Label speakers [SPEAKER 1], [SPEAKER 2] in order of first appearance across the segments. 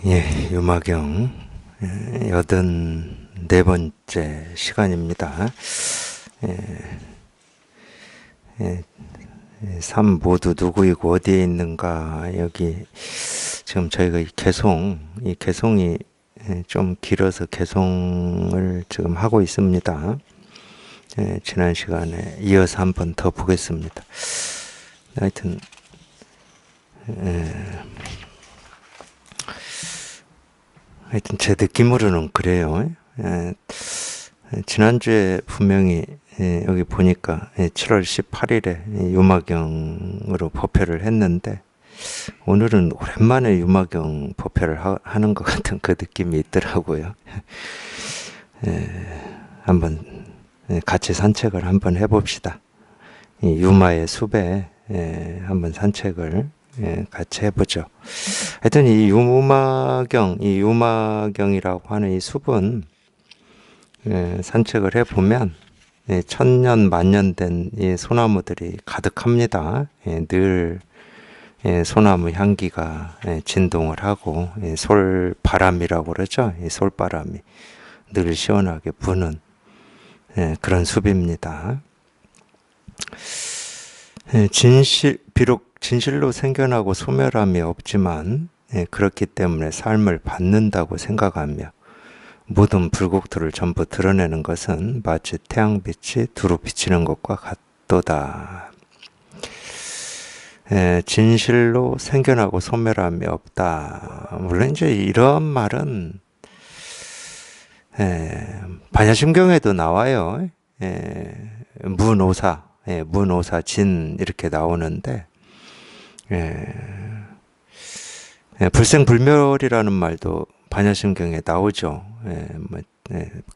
[SPEAKER 1] 예, 유마경 84번째 시간입니다. 예, 예, 삶 모두 누구이고 어디에 있는가. 여기 지금 저희가 이 개송이 좀 길어서 개송을 지금 하고 있습니다. 지난 시간에 이어서 한번 더 보겠습니다. 하여튼 제 느낌으로는 그래요. 지난주에 분명히 여기 보니까 7월 18일에 유마경으로 법회를 했는데, 오늘은 오랜만에 유마경 법회를 하는 것 같은 그 느낌이 있더라고요. 한번 같이 산책을 한번 해봅시다. 이 유마의 숲에 한번 산책을 같이 해보죠. 하여튼 이 유마경이라고 하는 이 숲은 산책을 해보면 천년 만년 된 이 소나무들이 가득합니다. 늘 소나무 향기가 진동을 하고, 솔바람이라고 그러죠. 이 솔바람이 늘 시원하게 부는 그런 숲입니다. 비록 진실로 생겨나고 소멸함이 없지만, 그렇기 때문에 삶을 받는다고 생각하며 모든 불국토를 전부 드러내는 것은 마치 태양빛이 두루 비치는 것과 같도다. 진실로 생겨나고 소멸함이 없다. 물론 이제 이런 말은 반야심경에도 나와요. 문오사, 진 이렇게 나오는데, 불생불멸이라는 말도 반야심경에 나오죠.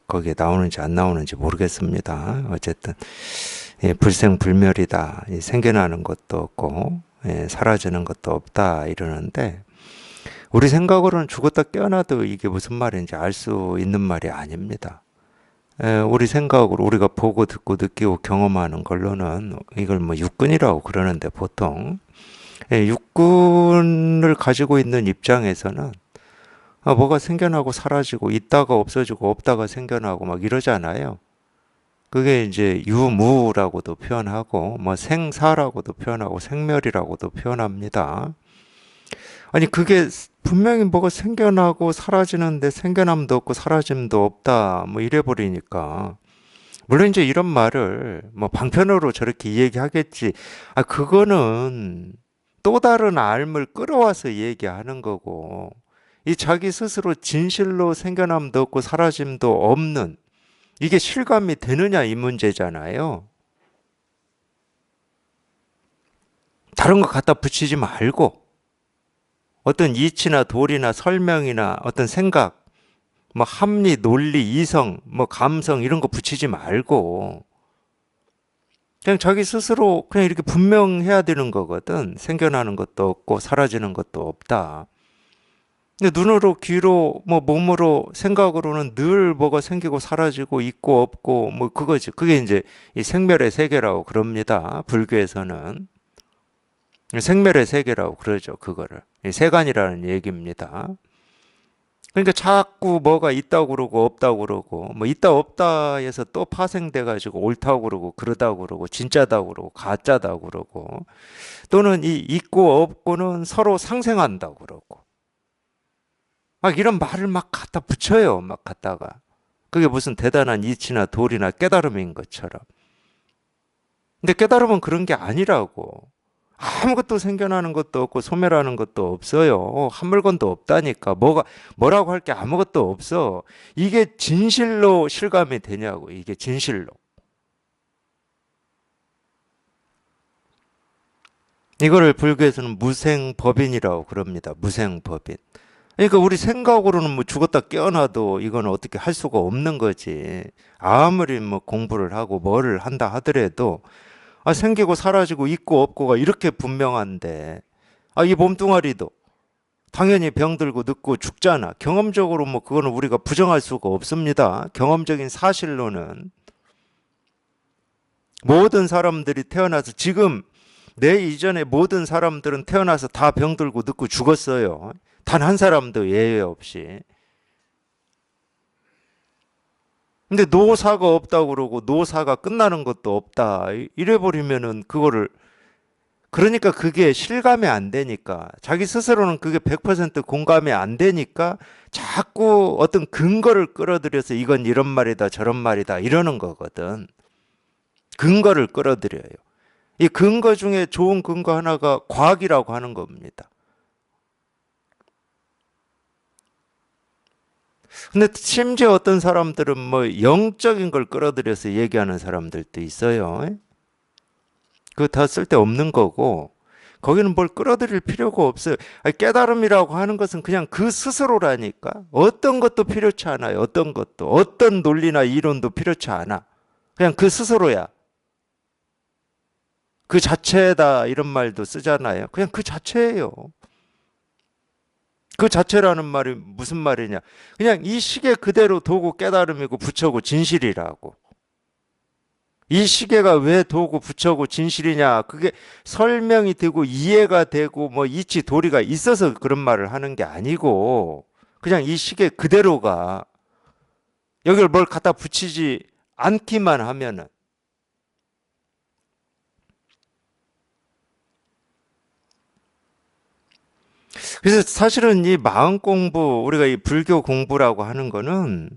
[SPEAKER 1] 거기에 나오는지 안 나오는지 모르겠습니다. 어쨌든 불생불멸이다. 생겨나는 것도 없고 사라지는 것도 없다 이러는데, 우리 생각으로는 죽었다 깨어나도 이게 무슨 말인지 알 수 있는 말이 아닙니다. 우리 생각으로 우리가 보고 듣고 느끼고 경험하는 걸로는 이걸 뭐 육근이라고 그러는데, 보통 육근을 가지고 있는 입장에서는 뭐가 생겨나고 사라지고 있다가 없어지고 없다가 생겨나고 막 이러잖아요. 그게 이제 유무라고도 표현하고 뭐 생사라고도 표현하고 생멸이라고도 표현합니다. 아니 그게 분명히 뭐가 생겨나고 사라지는데 생겨남도 없고 사라짐도 없다 뭐 이래 버리니까, 물론 이제 이런 말을 뭐 방편으로 저렇게 얘기하겠지. 그거는 또 다른 알을 끌어와서 얘기하는 거고, 이 자기 스스로 진실로 생겨남도 없고 사라짐도 없는 이게 실감이 되느냐 이 문제잖아요. 다른 거 갖다 붙이지 말고 어떤 이치나 도리나 설명이나 어떤 생각, 뭐 합리, 논리, 이성, 뭐 감성 이런 거 붙이지 말고 그냥 자기 스스로 그냥 이렇게 분명해야 되는 거거든. 생겨나는 것도 없고 사라지는 것도 없다. 근데 눈으로, 귀로, 뭐 몸으로, 생각으로는 늘 뭐가 생기고 사라지고 있고 없고 뭐 그거지. 그게 이제 이 생멸의 세계라고 그럽니다. 불교에서는 생멸의 세계라고 그러죠. 그거를 세간이라는 얘기입니다. 그러니까 자꾸 뭐가 있다고 그러고 없다고 그러고, 뭐 있다 없다 해서 또 파생돼 가지고 옳다고 그러고 그러다고 그러고 진짜다고 그러고 가짜다고 그러고, 또는 이 있고 없고는 서로 상생한다고 그러고 막 이런 말을 막 갖다 붙여요. 막 갖다가 그게 무슨 대단한 이치나 도리나 깨달음인 것처럼. 근데 깨달음은 그런 게 아니라고. 아무것도 생겨나는 것도 없고 소멸하는 것도 없어요. 한 물건도 없다니까. 뭐라고 할 게 아무것도 없어. 이게 진실로 실감이 되냐고. 이게 진실로. 이거를 불교에서는 무생법인이라고 그럽니다. 무생법인. 그러니까 우리 생각으로는 뭐 죽었다 깨어나도 이건 어떻게 할 수가 없는 거지. 아무리 뭐 공부를 하고 뭐를 한다 하더라도 생기고 사라지고 있고 없고가 이렇게 분명한데, 이 몸뚱아리도 당연히 병들고 늙고 죽잖아. 경험적으로 뭐 그거는 우리가 부정할 수가 없습니다. 경험적인 사실로는 모든 사람들이 태어나서 지금 내 이전에 모든 사람들은 태어나서 다 병들고 늙고 죽었어요. 단 한 사람도 예외 없이. 근데 노사가 없다고 그러고 노사가 끝나는 것도 없다. 이래 버리면은 그거를, 그러니까 그게 실감이 안 되니까, 자기 스스로는 그게 100% 공감이 안 되니까 자꾸 어떤 근거를 끌어들여서 이건 이런 말이다 저런 말이다 이러는 거거든. 근거를 끌어들여요. 이 근거 중에 좋은 근거 하나가 과학이라고 하는 겁니다. 근데 심지어 어떤 사람들은 뭐 영적인 걸 끌어들여서 얘기하는 사람들도 있어요. 그거 다 쓸데없는 거고, 거기는 뭘 끌어들일 필요가 없어요. 아니, 깨달음이라고 하는 것은 그냥 그 스스로라니까. 어떤 것도 필요치 않아요. 어떤 것도. 어떤 논리나 이론도 필요치 않아. 그냥 그 스스로야. 그 자체다 이런 말도 쓰잖아요. 그냥 그 자체예요. 그 자체라는 말이 무슨 말이냐. 그냥 이 시계 그대로 도구 깨달음이고 부처고 진실이라고. 이 시계가 왜 도구 부처고 진실이냐. 그게 설명이 되고 이해가 되고 뭐 이치 도리가 있어서 그런 말을 하는 게 아니고, 그냥 이 시계 그대로가, 여기를 뭘 갖다 붙이지 않기만 하면은. 그래서 사실은 이 마음 공부, 우리가 이 불교 공부라고 하는 거는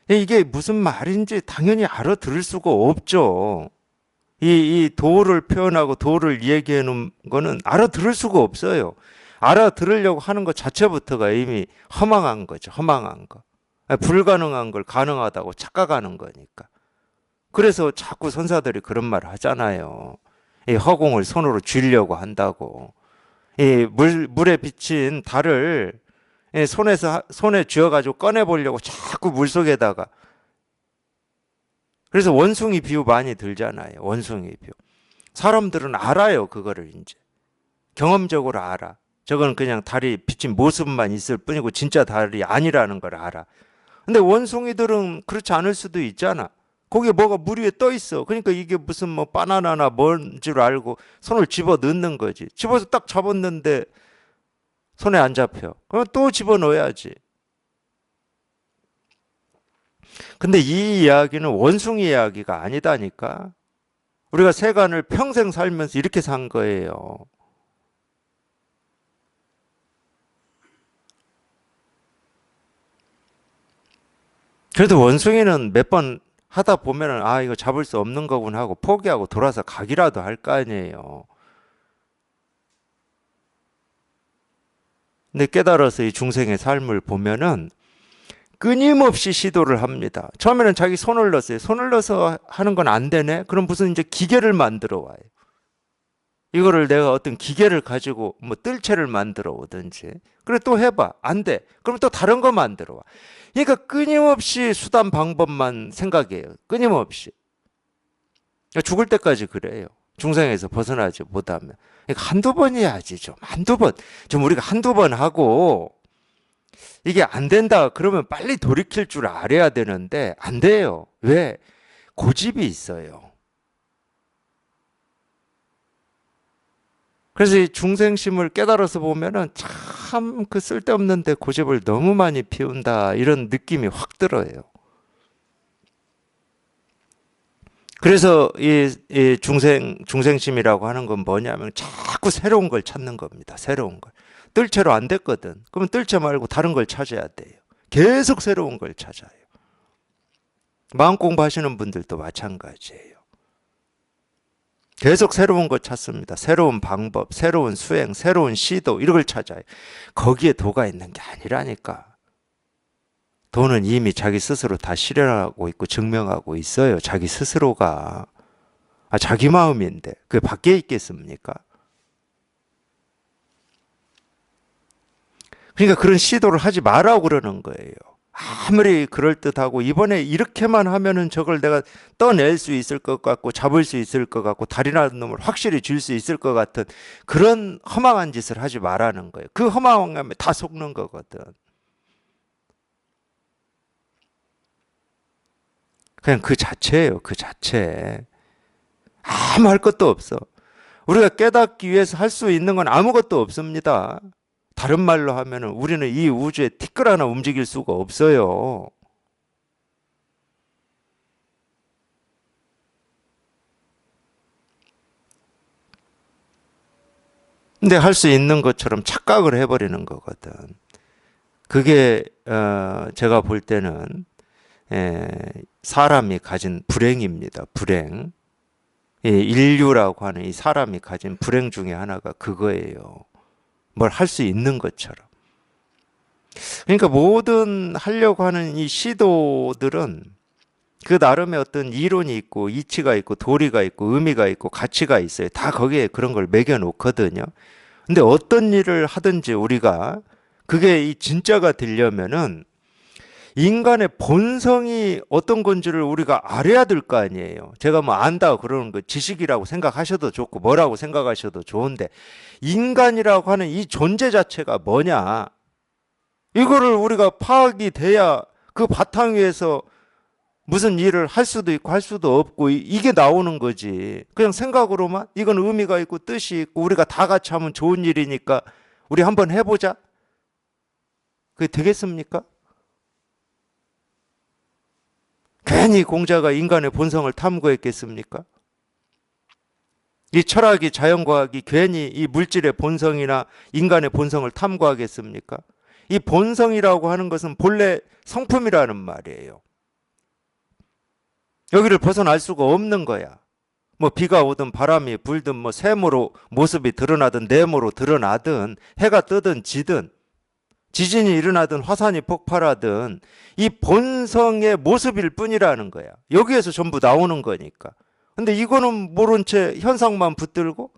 [SPEAKER 1] 이게 무슨 말인지 당연히 알아들을 수가 없죠. 이 도를 표현하고 도를 얘기해 놓은 거는 알아들을 수가 없어요. 알아들으려고 하는 것 자체부터가 이미 허망한 거죠. 허망한 거. 불가능한 걸 가능하다고 착각하는 거니까. 그래서 자꾸 선사들이 그런 말을 하잖아요. 이 허공을 손으로 쥐려고 한다고. 이 물에 비친 달을 손에 쥐어가지고 꺼내보려고 자꾸 물속에다가. 그래서 원숭이 비유 많이 들잖아요. 원숭이 비유. 사람들은 알아요. 그거를 이제. 경험적으로 알아. 저건 그냥 달이 비친 모습만 있을 뿐이고 진짜 달이 아니라는 걸 알아. 근데 원숭이들은 그렇지 않을 수도 있잖아. 거기에 뭐가 물 위에 떠 있어. 그러니까 이게 무슨 뭐 바나나나 뭔 줄 알고 손을 집어 넣는 거지. 집어서 딱 잡았는데 손에 안 잡혀. 그럼 또 집어 넣어야지. 근데 이 이야기는 원숭이 이야기가 아니다니까. 우리가 세간을 평생 살면서 이렇게 산 거예요. 그래도 원숭이는 몇 번 하다 보면은 아 이거 잡을 수 없는 거구나 하고 포기하고 돌아서 가기라도 할 거 아니에요. 근데 깨달아서 이 중생의 삶을 보면은 끊임없이 시도를 합니다. 처음에는 자기 손을 넣었어요. 손을 넣어서 하는 건 안 되네? 그럼 무슨 이제 기계를 만들어 와요. 이거를 내가 어떤 기계를 가지고 뭐 뜰채를 만들어 오든지. 그래 또 해봐. 안 돼. 그럼 또 다른 거 만들어 와. 그러니까 끊임없이 수단 방법만 생각해요. 끊임없이. 죽을 때까지 그래요. 중생에서 벗어나지 못하면. 그러니까 한두 번 해야지 좀. 한두 번. 좀 우리가 한두 번 하고 이게 안 된다 그러면 빨리 돌이킬 줄 알아야 되는데 안 돼요. 왜? 고집이 있어요. 그래서 이 중생심을 깨달아서 보면은 참 그 쓸데없는데 고집을 너무 많이 피운다 이런 느낌이 확 들어요. 그래서 이 중생심이라고 하는 건 뭐냐면 자꾸 새로운 걸 찾는 겁니다. 새로운 걸. 뜰채로 안 됐거든. 그러면 뜰채 말고 다른 걸 찾아야 돼요. 계속 새로운 걸 찾아요. 마음 공부하시는 분들도 마찬가지예요. 계속 새로운 걸 찾습니다. 새로운 방법, 새로운 수행, 새로운 시도 이런 걸 찾아요. 거기에 도가 있는 게 아니라니까. 도는 이미 자기 스스로 다 실현하고 있고 증명하고 있어요. 자기 스스로가. 자기 마음인데 그게 밖에 있겠습니까? 그러니까 그런 시도를 하지 말라고 그러는 거예요. 아무리 그럴듯하고 이번에 이렇게만 하면은 저걸 내가 떠낼 수 있을 것 같고 잡을 수 있을 것 같고 달이라는 놈을 확실히 줄 수 있을 것 같은 그런 허망한 짓을 하지 말라는 거예요. 그 허망함에 다 속는 거거든. 그냥 그 자체예요. 그 자체. 아무 할 것도 없어. 우리가 깨닫기 위해서 할 수 있는 건 아무것도 없습니다. 다른 말로 하면은 우리는 이 우주에 티끌 하나 움직일 수가 없어요. 근데 할 수 있는 것처럼 착각을 해버리는 거거든. 그게 제가 볼 때는 에, 사람이 가진 불행입니다. 불행. 이 인류라고 하는 이 사람이 가진 불행 중에 하나가 그거예요. 뭘 할 수 있는 것처럼. 그러니까 모든 하려고 하는 이 시도들은 그 나름의 어떤 이론이 있고 이치가 있고 도리가 있고 의미가 있고 가치가 있어요. 다 거기에 그런 걸 매겨 놓거든요. 근데 어떤 일을 하든지 우리가 그게 이 진짜가 되려면은 인간의 본성이 어떤 건지를 우리가 알아야 될 거 아니에요. 제가 뭐 안다 그러는 거 지식이라고 생각하셔도 좋고 뭐라고 생각하셔도 좋은데 인간이라고 하는 이 존재 자체가 뭐냐? 이거를 우리가 파악이 돼야 그 바탕 위에서 무슨 일을 할 수도 있고 할 수도 없고 이게 나오는 거지. 그냥 생각으로만 이건 의미가 있고 뜻이 있고 우리가 다 같이 하면 좋은 일이니까 우리 한번 해보자. 그게 되겠습니까? 괜히 공자가 인간의 본성을 탐구했겠습니까? 이 철학이 자연과학이 괜히 이 물질의 본성이나 인간의 본성을 탐구하겠습니까? 이 본성이라고 하는 것은 본래 성품이라는 말이에요. 여기를 벗어날 수가 없는 거야. 뭐 비가 오든 바람이 불든 뭐 샘으로 모습이 드러나든 네모로 드러나든 해가 뜨든 지든 지진이 일어나든 화산이 폭발하든 이 본성의 모습일 뿐이라는 거야. 여기에서 전부 나오는 거니까. 근데 이거는 모른 채 현상만 붙들고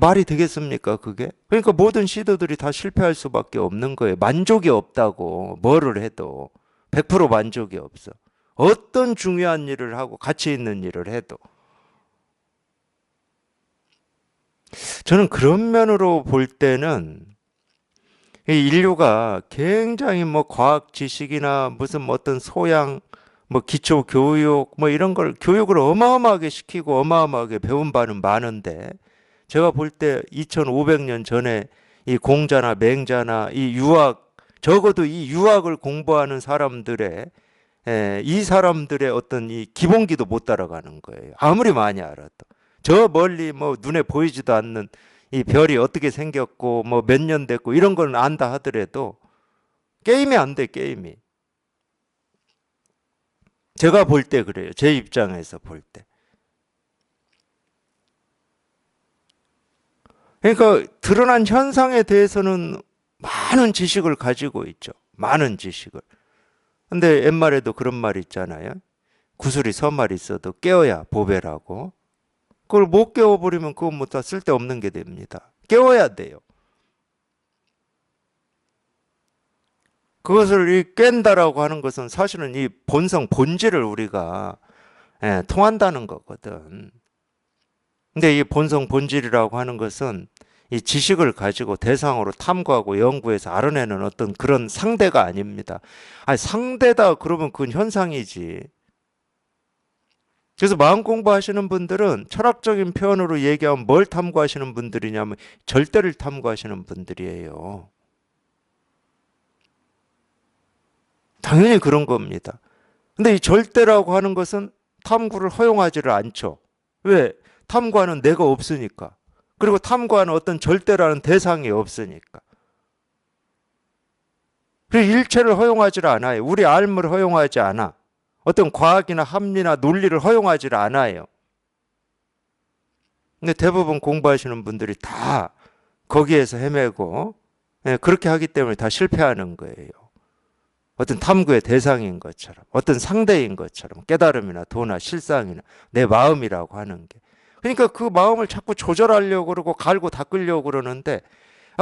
[SPEAKER 1] 말이 되겠습니까, 그게? 그러니까 모든 시도들이 다 실패할 수밖에 없는 거예요. 만족이 없다고, 뭐를 해도. 100% 만족이 없어. 어떤 중요한 일을 하고 가치 있는 일을 해도. 저는 그런 면으로 볼 때는 이 인류가 굉장히 뭐 과학 지식이나 무슨 뭐 어떤 소양, 뭐 기초 교육, 뭐 이런 걸 교육을 어마어마하게 시키고 어마어마하게 배운 바는 많은데 제가 볼 때 2500년 전에 이 공자나 맹자나 이 유학, 적어도 이 유학을 공부하는 사람들의 이 사람들의 어떤 이 기본기도 못 따라가는 거예요. 아무리 많이 알아도. 저 멀리 뭐 눈에 보이지도 않는 이 별이 어떻게 생겼고 뭐 몇 년 됐고 이런 걸 안다 하더라도 게임이 안 돼, 게임이. 제가 볼 때 그래요. 제 입장에서 볼 때. 그러니까 드러난 현상에 대해서는 많은 지식을 가지고 있죠. 많은 지식을. 근데 옛말에도 그런 말 있잖아요. 구슬이 서말이 있어도 깨어야 보배라고. 그걸 못 깨워버리면 그건 뭐 다 쓸데없는 게 됩니다. 깨워야 돼요. 그것을 이 깬다라고 하는 것은 사실은 이 본성, 본질을 우리가 통한다는 거거든. 근데 이 본성, 본질이라고 하는 것은 이 지식을 가지고 대상으로 탐구하고 연구해서 알아내는 어떤 그런 상대가 아닙니다. 아니, 상대다 그러면 그건 현상이지. 그래서 마음 공부하시는 분들은 철학적인 표현으로 얘기하면 뭘 탐구하시는 분들이냐면 절대를 탐구하시는 분들이에요. 당연히 그런 겁니다. 근데 이 절대라고 하는 것은 탐구를 허용하지를 않죠. 왜? 탐구하는 내가 없으니까. 그리고 탐구하는 어떤 절대라는 대상이 없으니까. 그리고 일체를 허용하지를 않아요. 우리 삶을 허용하지 않아. 어떤 과학이나 합리나 논리를 허용하지를 않아요. 근데 대부분 공부하시는 분들이 다 거기에서 헤매고 그렇게 하기 때문에 다 실패하는 거예요. 어떤 탐구의 대상인 것처럼, 어떤 상대인 것처럼, 깨달음이나 도나 실상이나 내 마음이라고 하는 게. 그러니까 그 마음을 자꾸 조절하려고 그러고 갈고 닦으려고 그러는데,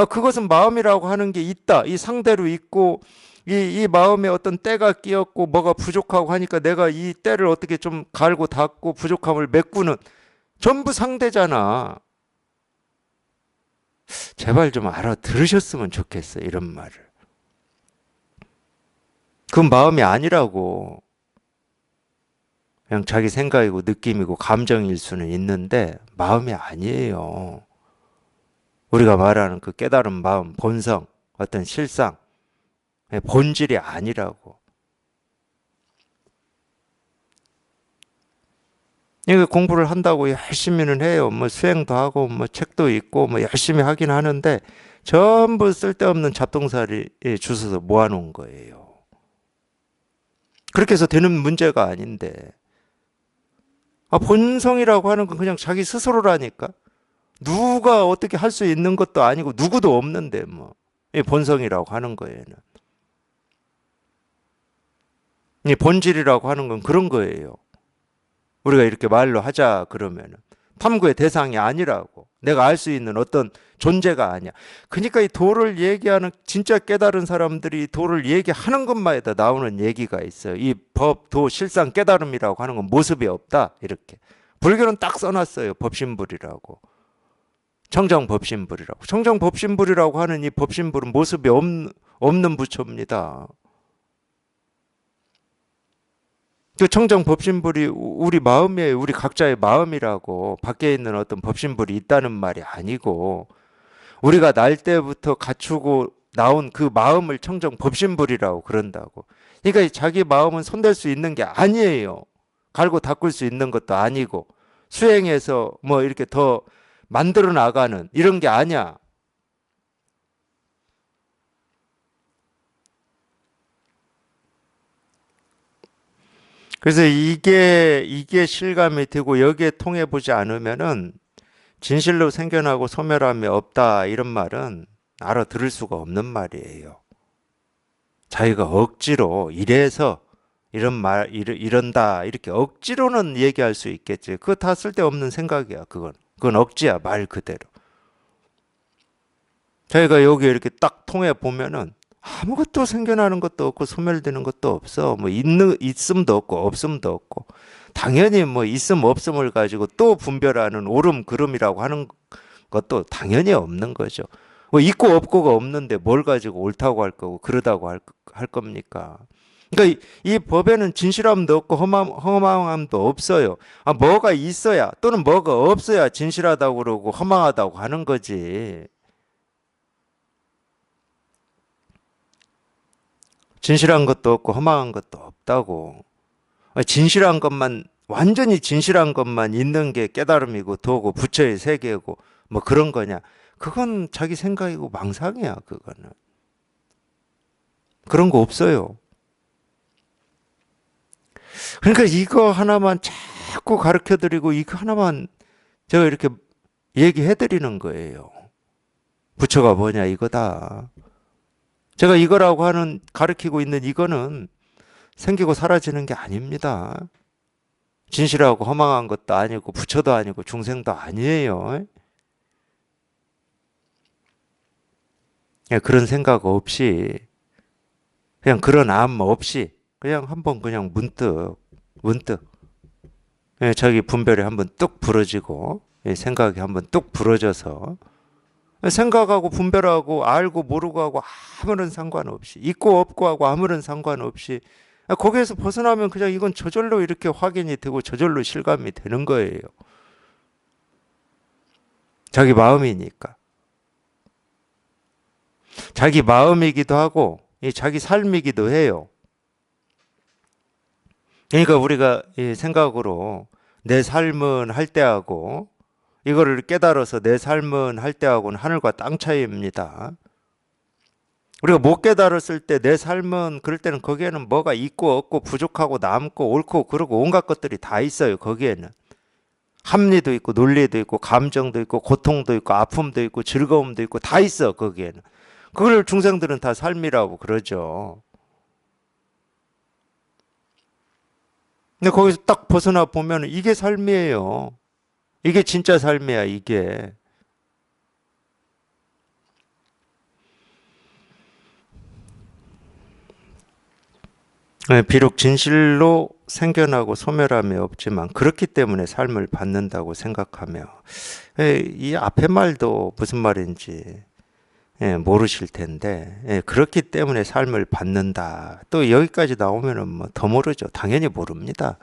[SPEAKER 1] 그것은 마음이라고 하는 게 있다. 이 상대로 있고, 이 마음에 어떤 때가 끼었고, 뭐가 부족하고 하니까 내가 이 때를 어떻게 좀 갈고 닦고 부족함을 메꾸는 전부 상대잖아. 제발 좀 알아들으셨으면 좋겠어, 이런 말을. 그건 마음이 아니라고. 그냥 자기 생각이고 느낌이고 감정일 수는 있는데 마음이 아니에요. 우리가 말하는 그 깨달은 마음, 본성, 어떤 실상, 본질이 아니라고. 이거 공부를 한다고 열심히는 해요. 뭐 수행도 하고 뭐 책도 읽고 뭐 열심히 하긴 하는데 전부 쓸데없는 잡동사리에 주워서 모아놓은 거예요. 그렇게 해서 되는 문제가 아닌데. 본성이라고 하는 건 그냥 자기 스스로라니까. 누가 어떻게 할 수 있는 것도 아니고 누구도 없는데 뭐. 이 본성이라고 하는 거에는. 이 본질이라고 하는 건 그런 거예요. 우리가 이렇게 말로 하자 그러면은 탐구의 대상이 아니라고. 내가 알 수 있는 어떤 존재가 아니야. 그러니까 이 도를 얘기하는 진짜 깨달은 사람들이 도를 얘기하는 것마다 나오는 얘기가 있어요. 이 법, 도, 실상, 깨달음이라고 하는 건 모습이 없다. 이렇게. 불교는 딱 써놨어요. 법신불이라고. 청정법신불이라고. 청정법신불이라고 하는 이 법신불은 모습이 없는 부처입니다. 그 청정법신불이 우리 마음이에요. 우리 각자의 마음이라고. 밖에 있는 어떤 법신불이 있다는 말이 아니고 우리가 날 때부터 갖추고 나온 그 마음을 청정법신불이라고 그런다고. 그러니까 자기 마음은 손댈 수 있는 게 아니에요. 갈고 닦을 수 있는 것도 아니고 수행해서 뭐 이렇게 더 만들어 나가는 이런 게 아니야. 그래서 이게 실감이 되고 여기에 통해 보지 않으면은 진실로 생겨나고 소멸함이 없다 이런 말은 알아들을 수가 없는 말이에요. 자기가 억지로 이래서 이런다 이렇게 억지로는 얘기할 수 있겠지. 그거 다 쓸데없는 생각이야. 그건 억지야 말 그대로. 자기가 여기 이렇게 딱 통해 보면은 아무것도 생겨나는 것도 없고 소멸되는 것도 없어. 뭐 있음도 없고 없음도 없고. 당연히 뭐 있음 없음을 가지고 또 분별하는 오름 그름이라고 하는 것도 당연히 없는 거죠. 뭐 있고 없고가 없는데 뭘 가지고 옳다고 할 거고 그러다고 할 겁니까? 그러니까 이 법에는 진실함도 없고 허망함도 없어요. 뭐가 있어야 또는 뭐가 없어야 진실하다고 그러고 허망하다고 하는 거지. 진실한 것도 없고 허망한 것도 없다고. 진실한 것만 완전히 진실한 것만 있는 게 깨달음이고 도고 부처의 세계고 뭐 그런 거냐? 그건 자기 생각이고 망상이야. 그거는 그런 거 없어요. 그러니까 이거 하나만 자꾸 가르쳐 드리고 이거 하나만 제가 이렇게 얘기해 드리는 거예요. 부처가 뭐냐 이거다. 제가 이거라고 하는 가르치고 있는 이거는 생기고 사라지는 게 아닙니다. 진실하고 허망한 것도 아니고 부처도 아니고 중생도 아니에요. 그런 생각 없이 그냥 그런 암 없이 그냥 한번 그냥 문득 자기 분별이 한번 뚝 부러지고 생각이 한번 뚝 부러져서 생각하고 분별하고 알고 모르고 하고 아무런 상관없이 있고 없고 하고 아무런 상관없이 거기에서 벗어나면 그냥 이건 저절로 이렇게 확인이 되고 저절로 실감이 되는 거예요. 자기 마음이니까. 자기 마음이기도 하고 자기 삶이기도 해요. 그러니까 우리가 생각으로 내 삶은 할 때하고 이거를 깨달아서 내 삶은 할 때하고는 하늘과 땅 차이입니다. 우리가 못 깨달았을 때 내 삶은 그럴 때는 거기에는 뭐가 있고 없고 부족하고 남고 옳고 그러고 온갖 것들이 다 있어요. 거기에는 합리도 있고 논리도 있고 감정도 있고 고통도 있고 아픔도 있고 즐거움도 있고 다 있어. 거기에는 그걸 중생들은 다 삶이라고 그러죠. 근데 거기서 딱 벗어나 보면 이게 삶이에요. 이게 진짜 삶이야, 이게. 비록 진실로 생겨나고 소멸함이 없지만 그렇기 때문에 삶을 받는다고 생각하며 이 앞에 말도 무슨 말인지 모르실 텐데 그렇기 때문에 삶을 받는다. 또 여기까지 나오면은 뭐 더 모르죠. 당연히 모릅니다.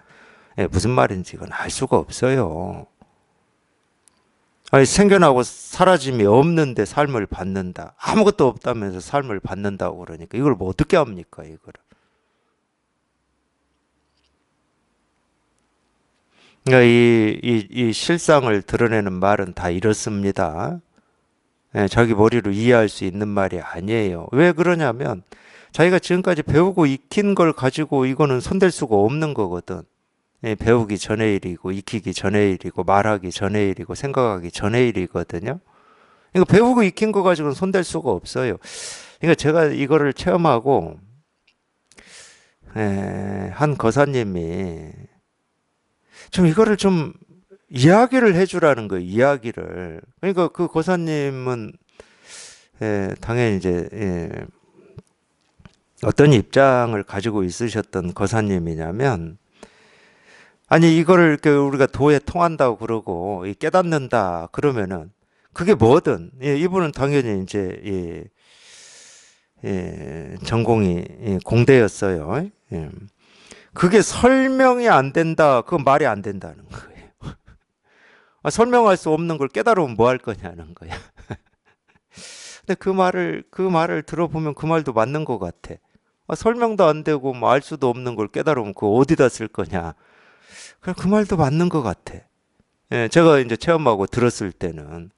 [SPEAKER 1] 무슨 말인지 이건 알 수가 없어요. 아니, 생겨나고 사라짐이 없는데 삶을 받는다. 아무것도 없다면서 삶을 받는다고 그러니까 이걸 뭐 어떻게 합니까, 이거를. 그러니까 이 실상을 드러내는 말은 다 이렇습니다. 예, 자기 머리로 이해할 수 있는 말이 아니에요. 왜 그러냐면 자기가 지금까지 배우고 익힌 걸 가지고 이거는 손댈 수가 없는 거거든. 예, 배우기 전의 일이고 익히기 전의 일이고 말하기 전의 일이고 생각하기 전의 일이거든요. 이거 배우고 익힌 거 가지고는 손댈 수가 없어요. 그러니까 제가 이거를 체험하고 한 거사님이 좀 이거를 좀 이야기를 해주라는 거예요. 이야기를. 그러니까 그 거사님은 당연히 이제 어떤 입장을 가지고 있으셨던 거사님이냐면 아니 이거를 이렇게 우리가 도에 통한다고 그러고 깨닫는다 그러면은 그게 뭐든 이분은 당연히 이제 전공이 공대였어요. 예. 그게 설명이 안 된다. 그건 말이 안 된다는 거예요. 설명할 수 없는 걸 깨달으면 뭐 할 거냐는 거야. 근데 그 말을 들어보면 그 말도 맞는 것 같아. 설명도 안 되고 뭐 알 수도 없는 걸 깨달으면 그거 어디다 쓸 거냐. 그 말도 맞는 것 같아. 예, 제가 이제 체험하고 들었을 때는.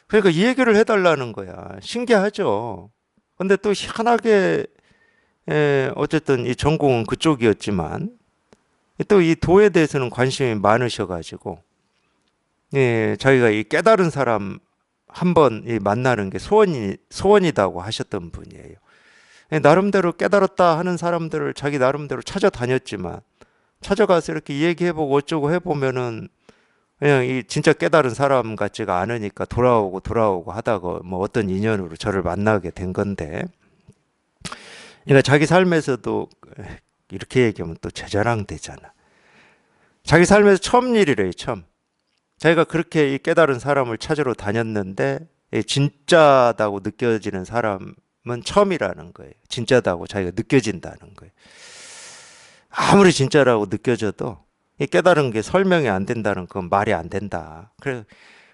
[SPEAKER 1] 그러니까 이 얘기를 해달라는 거야. 신기하죠. 근데 또 희한하게 어쨌든 이 전공은 그쪽이었지만 또 이 도에 대해서는 관심이 많으셔가지고 자기가 이 깨달은 사람 한 번 만나는 게 소원이다고 하셨던 분이에요. 나름대로 깨달았다 하는 사람들을 자기 나름대로 찾아다녔지만 찾아가서 이렇게 얘기해보고 어쩌고 해보면은 그냥 이 진짜 깨달은 사람 같지가 않으니까 돌아오고 하다가 뭐 어떤 인연으로 저를 만나게 된 건데 그러니까 자기 삶에서도 이렇게 얘기하면 또 제 자랑 되잖아. 자기 삶에서 처음 일이래요, 처음. 자기가 그렇게 이 깨달은 사람을 찾으러 다녔는데 진짜다고 느껴지는 사람은 처음이라는 거예요. 진짜다고 자기가 느껴진다는 거예요. 아무리 진짜라고 느껴져도 이 깨달은 게 설명이 안 된다는 건 말이 안 된다.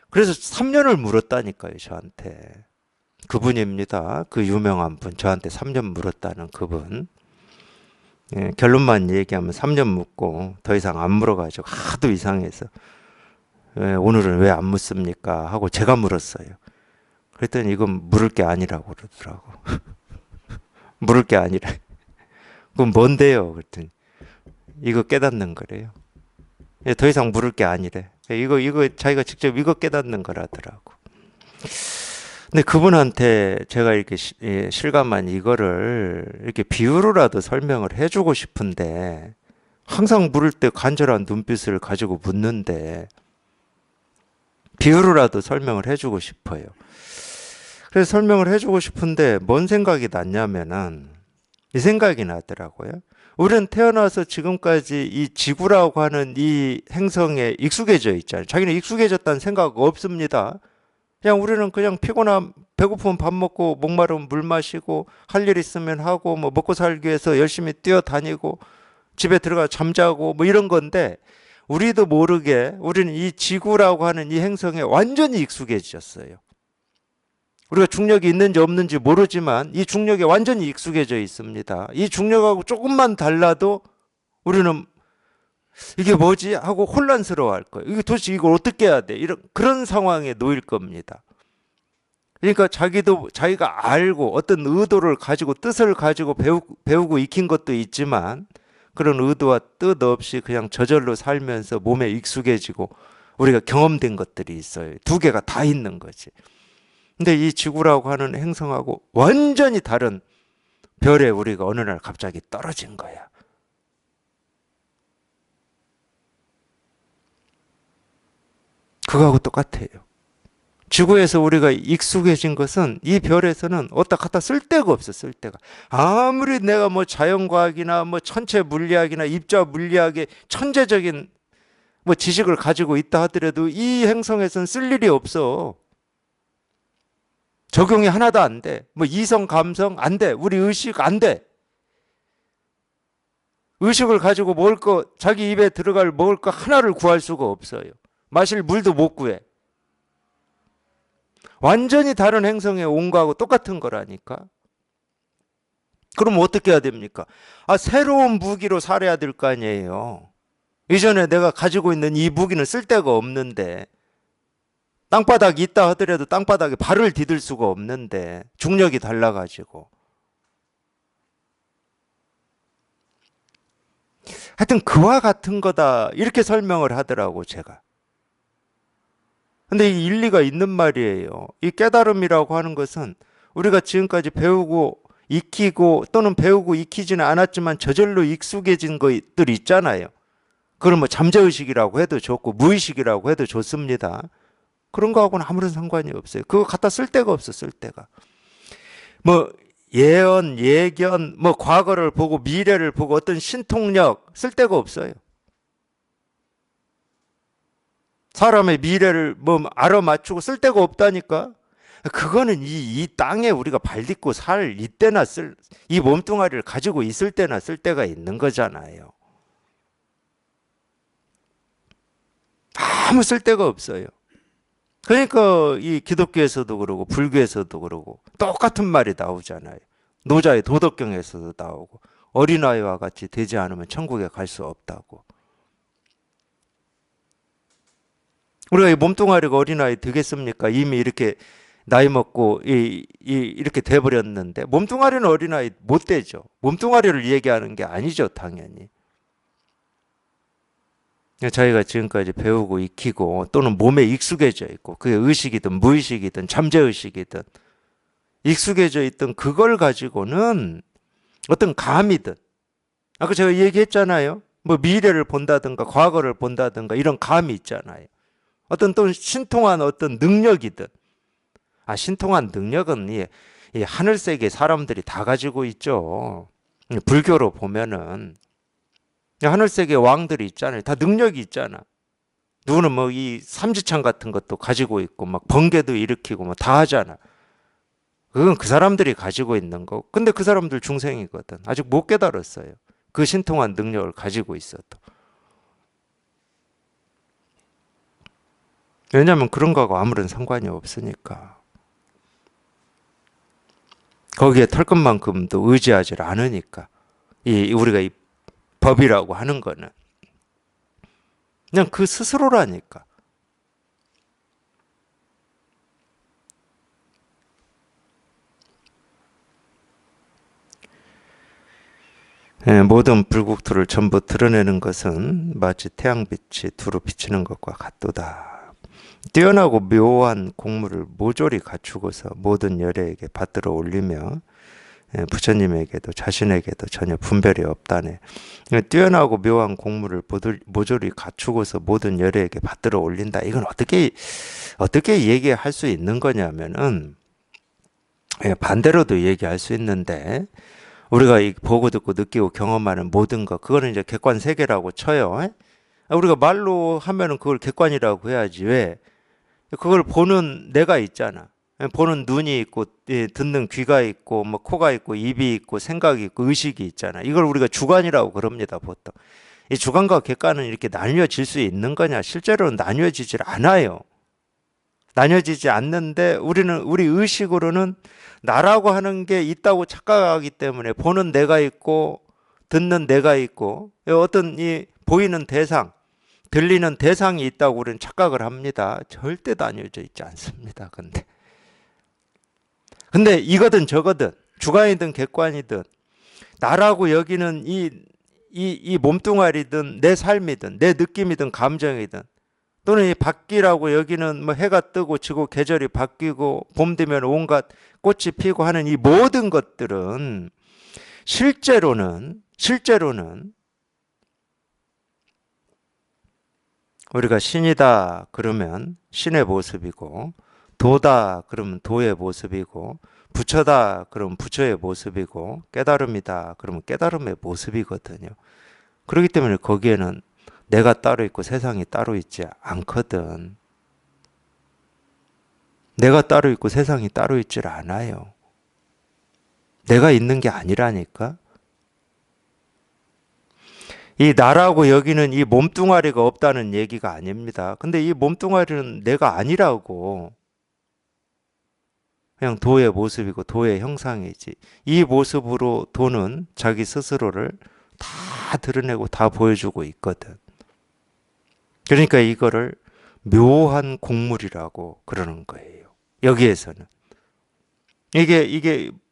[SPEAKER 1] 그래서 3년을 물었다니까요, 저한테. 그분입니다. 그 유명한 분. 저한테 3년 물었다는 그분. 결론만 얘기하면 3년 묻고 더 이상 안 물어가지고 하도 이상해서 오늘은 왜 안 묻습니까? 하고 제가 물었어요. 그랬더니 이건 물을 게 아니라고 그러더라고. 물을 게 아니라. 그럼 뭔데요? 그랬더니 이거 깨닫는 거래요. 더 이상 물을 게 아니래. 이거 자기가 직접 이거 깨닫는 거라더라고. 근데 그분한테 제가 이렇게 실감한 이거를 이렇게 비유로라도 설명을 해주고 싶은데 항상 물을 때 간절한 눈빛을 가지고 묻는데 비유로라도 설명을 해주고 싶어요. 그래서 설명을 해주고 싶은데 뭔 생각이 났냐면은 이 생각이 나더라고요. 우리는 태어나서 지금까지 이 지구라고 하는 이 행성에 익숙해져 있잖아요. 자기는 익숙해졌다는 생각 없습니다. 그냥 우리는 그냥 피곤함, 배고프면 밥 먹고 목마르면 물 마시고 할 일 있으면 하고 뭐 먹고 살기 위해서 열심히 뛰어다니고 집에 들어가 잠자고 뭐 이런 건데 우리도 모르게 우리는 이 지구라고 하는 이 행성에 완전히 익숙해졌어요. 우리가 중력이 있는지 없는지 모르지만 이 중력에 완전히 익숙해져 있습니다. 이 중력하고 조금만 달라도 우리는 이게 뭐지? 하고 혼란스러워 할 거예요. 이게 도대체 이걸 어떻게 해야 돼? 그런 상황에 놓일 겁니다. 그러니까 자기가 알고 어떤 의도를 가지고 뜻을 가지고 배우고 익힌 것도 있지만 그런 의도와 뜻 없이 그냥 저절로 살면서 몸에 익숙해지고 우리가 경험된 것들이 있어요. 두 개가 다 있는 거지. 근데 이 지구라고 하는 행성하고 완전히 다른 별에 우리가 어느 날 갑자기 떨어진 거야. 그거하고 똑같아요. 지구에서 우리가 익숙해진 것은 이 별에서는 어디다 갖다 쓸 데가 없어, 쓸 데가. 아무리 내가 뭐 자연과학이나 뭐 천체 물리학이나 입자 물리학의 천재적인 뭐 지식을 가지고 있다 하더라도 이 행성에서는 쓸 일이 없어. 적용이 하나도 안 돼. 뭐 이성, 감성 안 돼. 우리 의식 안 돼. 의식을 가지고 자기 입에 들어갈 먹을 거 하나를 구할 수가 없어요. 마실 물도 못 구해. 완전히 다른 행성에 온 거하고 똑같은 거라니까. 그럼 어떻게 해야 됩니까? 새로운 무기로 살아야 될 거 아니에요. 이전에 내가 가지고 있는 이 무기는 쓸데가 없는데, 땅바닥에 있다 하더라도 땅바닥에 발을 디딜 수가 없는데, 중력이 달라가지고. 하여튼 그와 같은 거다, 이렇게 설명을 하더라고, 제가. 근데 이 일리가 있는 말이에요. 이 깨달음이라고 하는 것은 우리가 지금까지 배우고 익히고 또는 배우고 익히지는 않았지만 저절로 익숙해진 것들 있잖아요. 그걸 뭐 잠재의식이라고 해도 좋고 무의식이라고 해도 좋습니다. 그런 거하고는 아무런 상관이 없어요. 그거 갖다 쓸 데가 없어, 쓸 데가. 뭐 예언, 예견, 뭐 과거를 보고 미래를 보고 어떤 신통력 쓸 데가 없어요. 사람의 미래를 뭐 알아맞추고 쓸 데가 없다니까. 그거는 이 땅에 우리가 발 딛고 살 이때나 이 몸뚱아리를 가지고 있을 때나 쓸 데가 있는 거잖아요. 아무 쓸 데가 없어요. 그러니까 이 기독교에서도 그러고 불교에서도 그러고 똑같은 말이 나오잖아요. 노자의 도덕경에서도 나오고 어린아이와 같이 되지 않으면 천국에 갈 수 없다고. 우리가 이 몸뚱아리가 어린아이 되겠습니까? 이미 이렇게 나이 먹고 이렇게 돼버렸는데 몸뚱아리는 어린아이 못 되죠. 몸뚱아리를 얘기하는 게 아니죠, 당연히. 자기가 지금까지 배우고 익히고 또는 몸에 익숙해져 있고 그게 의식이든 무의식이든 잠재의식이든 익숙해져 있던 그걸 가지고는 어떤 감이든 아까 제가 얘기했잖아요. 뭐 미래를 본다든가 과거를 본다든가 이런 감이 있잖아요. 어떤 또 신통한 어떤 능력이든 신통한 능력은 이 하늘세계 사람들이 다 가지고 있죠. 불교로 보면은 하늘세계 왕들이 있잖아요. 다 능력이 있잖아. 누구는 뭐 이 삼지창 같은 것도 가지고 있고 막 번개도 일으키고 뭐 다 하잖아. 그건 그 사람들이 가지고 있는 거. 근데 그 사람들 중생이거든. 아직 못 깨달았어요. 그 신통한 능력을 가지고 있어도. 왜냐하면 그런 거하고 아무런 상관이 없으니까. 거기에 털 것만큼도 의지하지 않으니까. 우리가 이 법이라고 하는 거는 그냥 그 스스로라니까. 모든 불국토를 전부 드러내는 것은 마치 태양빛이 두루 비치는 것과 같도다. 뛰어나고 묘한 공물을 모조리 갖추고서 모든 열애에게 받들어 올리며 부처님에게도 자신에게도 전혀 분별이 없다네. 뛰어나고 묘한 공물을 모조리 갖추고서 모든 열애에게 받들어 올린다. 이건 어떻게 얘기할 수 있는 거냐면은 반대로도 얘기할 수 있는데 우리가 보고 듣고 느끼고 경험하는 모든 것 그거는 이제 객관 세계라고 쳐요. 우리가 말로 하면은 그걸 객관이라고 해야지. 왜? 그걸 보는 내가 있잖아. 보는 눈이 있고 듣는 귀가 있고 뭐 코가 있고 입이 있고 생각이 있고 의식이 있잖아. 이걸 우리가 주관이라고 그럽니다, 보통. 이 주관과 객관은 이렇게 나뉘어질 수 있는 거냐? 실제로는 나뉘어지질 않아요. 나뉘어지지 않는데 우리 의식으로는 나라고 하는 게 있다고 착각하기 때문에 보는 내가 있고 듣는 내가 있고 어떤 이 보이는 대상, 들리는 대상이 있다고 우리는 착각을 합니다. 절대 나뉘어져 있지 않습니다. 근데 이거든 저거든 주관이든 객관이든 나라고 여기는 이 몸뚱아리든 내 삶이든 내 느낌이든 감정이든 또는 이 바뀌라고 여기는 뭐 해가 뜨고 지고 계절이 바뀌고 봄 되면 온갖 꽃이 피고 하는 이 모든 것들은 실제로는 우리가 신이다 그러면 신의 모습이고 도다 그러면 도의 모습이고 부처다 그러면 부처의 모습이고 깨달음이다 그러면 깨달음의 모습이거든요. 그렇기 때문에 거기에는 내가 따로 있고 세상이 따로 있지 않거든. 내가 따로 있고 세상이 따로 있질 않아요. 내가 있는 게 아니라니까. 이 나라고 여기는 이 몸뚱아리가 없다는 얘기가 아닙니다. 근데 이 몸뚱아리는 내가 아니라고. 그냥 도의 모습이고 도의 형상이지. 이 모습으로 도는 자기 스스로를 다 드러내고 다 보여주고 있거든. 그러니까 이거를 묘한 곡물이라고 그러는 거예요. 여기에서는.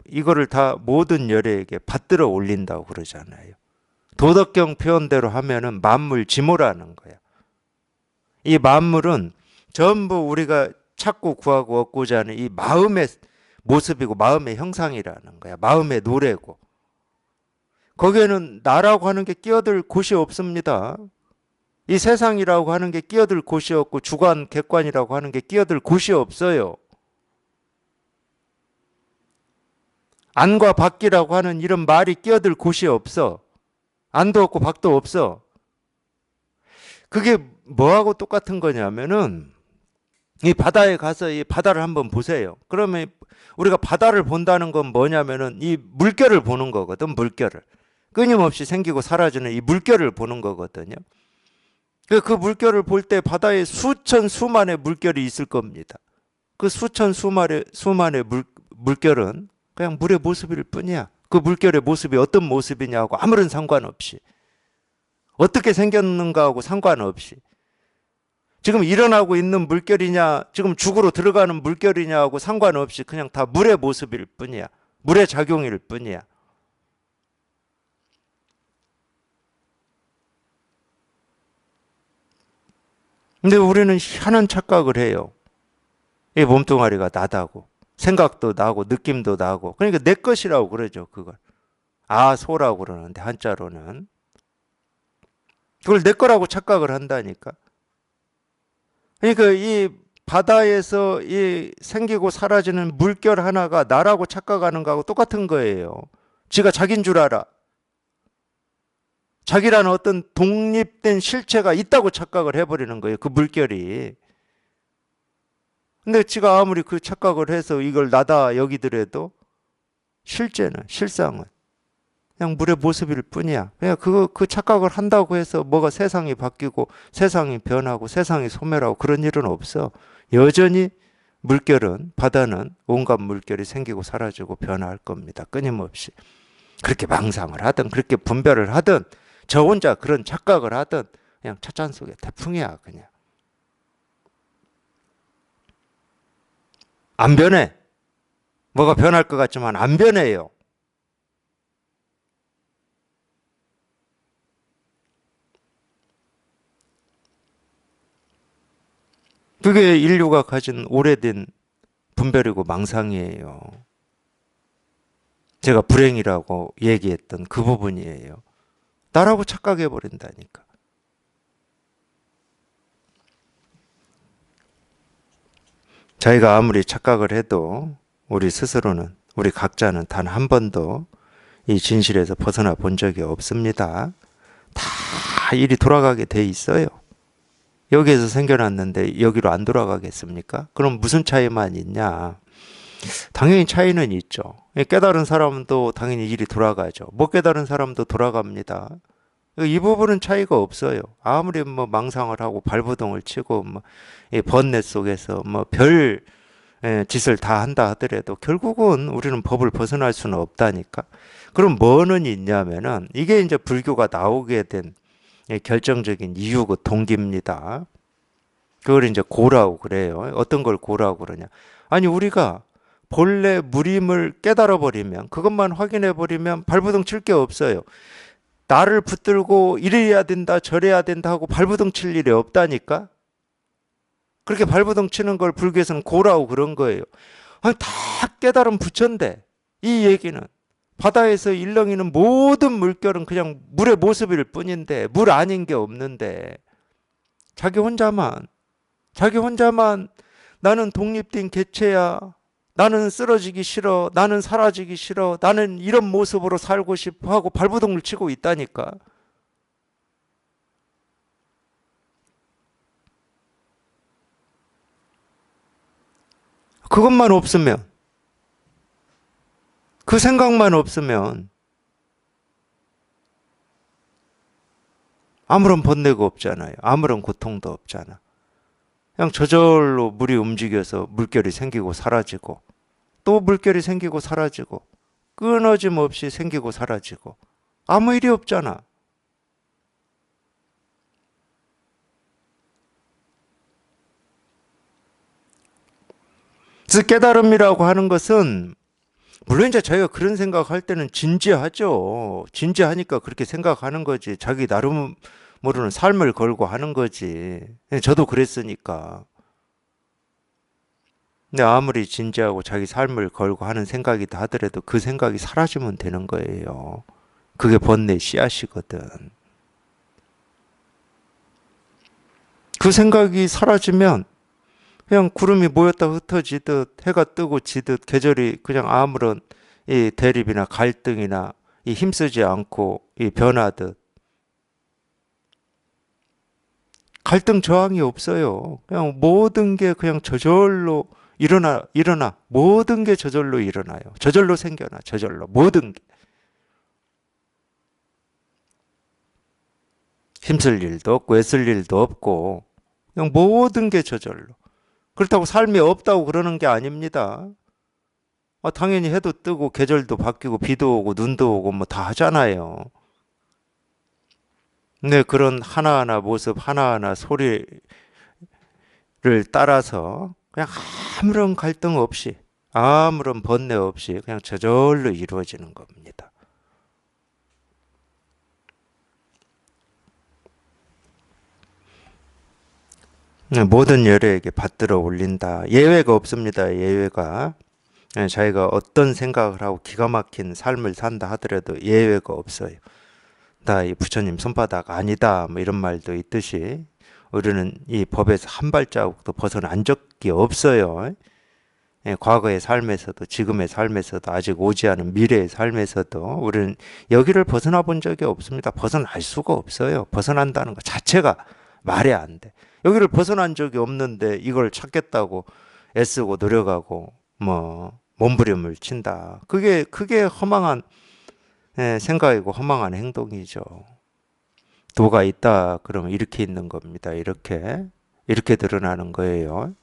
[SPEAKER 1] 이거를 다 모든 열애에게 받들어 올린다고 그러잖아요. 도덕경 표현대로 하면은 만물 지모라는 거야. 이 만물은 전부 우리가 찾고 구하고 얻고자 하는 이 마음의 모습이고 마음의 형상이라는 거야. 마음의 노래고. 거기에는 나라고 하는 게 끼어들 곳이 없습니다. 이 세상이라고 하는 게 끼어들 곳이 없고 주관, 객관이라고 하는 게 끼어들 곳이 없어요. 안과 밖이라고 하는 이런 말이 끼어들 곳이 없어. 안도 없고 밖도 없어. 그게 뭐하고 똑같은 거냐면은 이 바다에 가서 이 바다를 한번 보세요. 그러면 우리가 바다를 본다는 건 뭐냐면은 이 물결을 보는 거거든, 물결을. 끊임없이 생기고 사라지는 이 물결을 보는 거거든요. 그 물결을 볼 때 바다에 수천 수만의 물결이 있을 겁니다. 그 수천 수만의 물결은 그냥 물의 모습일 뿐이야. 그 물결의 모습이 어떤 모습이냐고 아무런 상관없이. 어떻게 생겼는가하고 상관없이. 지금 일어나고 있는 물결이냐, 지금 죽으로 들어가는 물결이냐하고 상관없이 그냥 다 물의 모습일 뿐이야. 물의 작용일 뿐이야. 근데 우리는 희한한 착각을 해요. 이 몸뚱아리가 나다고. 생각도 나고 느낌도 나고. 그러니까 내 것이라고 그러죠, 그걸. 아소라고 그러는데 한자로는. 그걸 내 거라고 착각을 한다니까. 그러니까 이 바다에서 이 생기고 사라지는 물결 하나가 나라고 착각하는 거하고 똑같은 거예요. 지가 자기인 줄 알아. 자기라는 어떤 독립된 실체가 있다고 착각을 해버리는 거예요. 그 물결이. 근데 지가 아무리 그 착각을 해서 이걸 나다 여기더라도 실제는, 실상은 그냥 물의 모습일 뿐이야. 그냥 그 착각을 한다고 해서 뭐가 세상이 바뀌고 세상이 변하고 세상이 소멸하고 그런 일은 없어. 여전히 물결은, 바다는 온갖 물결이 생기고 사라지고 변화할 겁니다. 끊임없이. 그렇게 망상을 하든 그렇게 분별을 하든 저 혼자 그런 착각을 하든 그냥 찻잔 속의 태풍이야, 그냥. 안 변해. 뭐가 변할 것 같지만 안 변해요. 그게 인류가 가진 오래된 분별이고 망상이에요. 제가 불행이라고 얘기했던 그 부분이에요. 나라고 착각해 버린다니까. 저희가 아무리 착각을 해도 우리 스스로는, 우리 각자는 단 한 번도 이 진실에서 벗어나 본 적이 없습니다. 다 일이 돌아가게 돼 있어요. 여기에서 생겨났는데 여기로 안 돌아가겠습니까? 그럼 무슨 차이만 있냐? 당연히 차이는 있죠. 깨달은 사람도 당연히 일이 돌아가죠. 못 깨달은 사람도 돌아갑니다. 이 부분은 차이가 없어요. 아무리 뭐 망상을 하고 발버둥을 치고 뭐 번뇌 속에서 뭐 별 짓을 다 한다 하더라도 결국은 우리는 법을 벗어날 수는 없다니까. 그럼 뭐는 있냐면은 이게 이제 불교가 나오게 된 결정적인 이유고 동기입니다. 그걸 이제 고라고 그래요. 어떤 걸 고라고 그러냐? 아니 우리가 본래 무림을 깨달아 버리면, 그것만 확인해 버리면 발버둥 칠 게 없어요. 나를 붙들고 이래야 된다 저래야 된다 하고 발버둥 칠 일이 없다니까. 그렇게 발버둥 치는 걸 불교에서는 고라고 그런 거예요. 아니, 다 깨달은 부처인데 이 얘기는 바다에서 일렁이는 모든 물결은 그냥 물의 모습일 뿐인데 물 아닌 게 없는데 자기 혼자만 나는 독립된 개체야, 나는 쓰러지기 싫어, 나는 사라지기 싫어, 나는 이런 모습으로 살고 싶어 하고 발버둥을 치고 있다니까. 그것만 없으면, 그 생각만 없으면 아무런 번뇌가 없잖아요. 아무런 고통도 없잖아. 그냥 저절로 물이 움직여서 물결이 생기고 사라지고 또 물결이 생기고 사라지고 끊어짐 없이 생기고 사라지고 아무 일이 없잖아. 그래서 깨달음이라고 하는 것은 물론 이제 자기가 그런 생각할 때는 진지하죠. 진지하니까 그렇게 생각하는 거지. 자기 나름 모르는 삶을 걸고 하는 거지. 저도 그랬으니까. 근데 아무리 진지하고 자기 삶을 걸고 하는 생각이다 하더라도 그 생각이 사라지면 되는 거예요. 그게 번뇌 씨앗이거든. 그 생각이 사라지면 그냥 구름이 모였다 흩어지듯 해가 뜨고 지듯 계절이 그냥 아무런 이 대립이나 갈등이나 이 힘쓰지 않고 이 변하듯 갈등 저항이 없어요. 그냥 모든 게 그냥 저절로 일어나. 모든 게 저절로 일어나요. 저절로 생겨나. 저절로. 모든 게. 힘쓸 일도 없고 애쓸 일도 없고 그냥 모든 게 저절로. 그렇다고 삶이 없다고 그러는 게 아닙니다. 당연히 해도 뜨고 계절도 바뀌고 비도 오고 눈도 오고 뭐 다 하잖아요. 근데 그런 하나하나 모습, 하나하나 소리를 따라서 그냥 아무런 갈등 없이 아무런 번뇌 없이 그냥 저절로 이루어지는 겁니다. 모든 열애에게 받들어 올린다. 예외가 없습니다. 예외가. 자기가 어떤 생각을 하고 기가 막힌 삶을 산다 하더라도 예외가 없어요. 다 이 부처님 손바닥 아니다 뭐 이런 말도 있듯이 우리는 이 법에서 한 발자국도 벗어난 적이 없어요. 과거의 삶에서도 지금의 삶에서도 아직 오지 않은 미래의 삶에서도 우리는 여기를 벗어나 본 적이 없습니다. 벗어날 수가 없어요. 벗어난다는 것 자체가 말이 안 돼. 여기를 벗어난 적이 없는데 이걸 찾겠다고 애쓰고 노력하고 뭐 몸부림을 친다. 그게 허망한 생각이고 허망한 행동이죠. 도가 있다 그러면 이렇게 있는 겁니다. 이렇게 드러나는 거예요.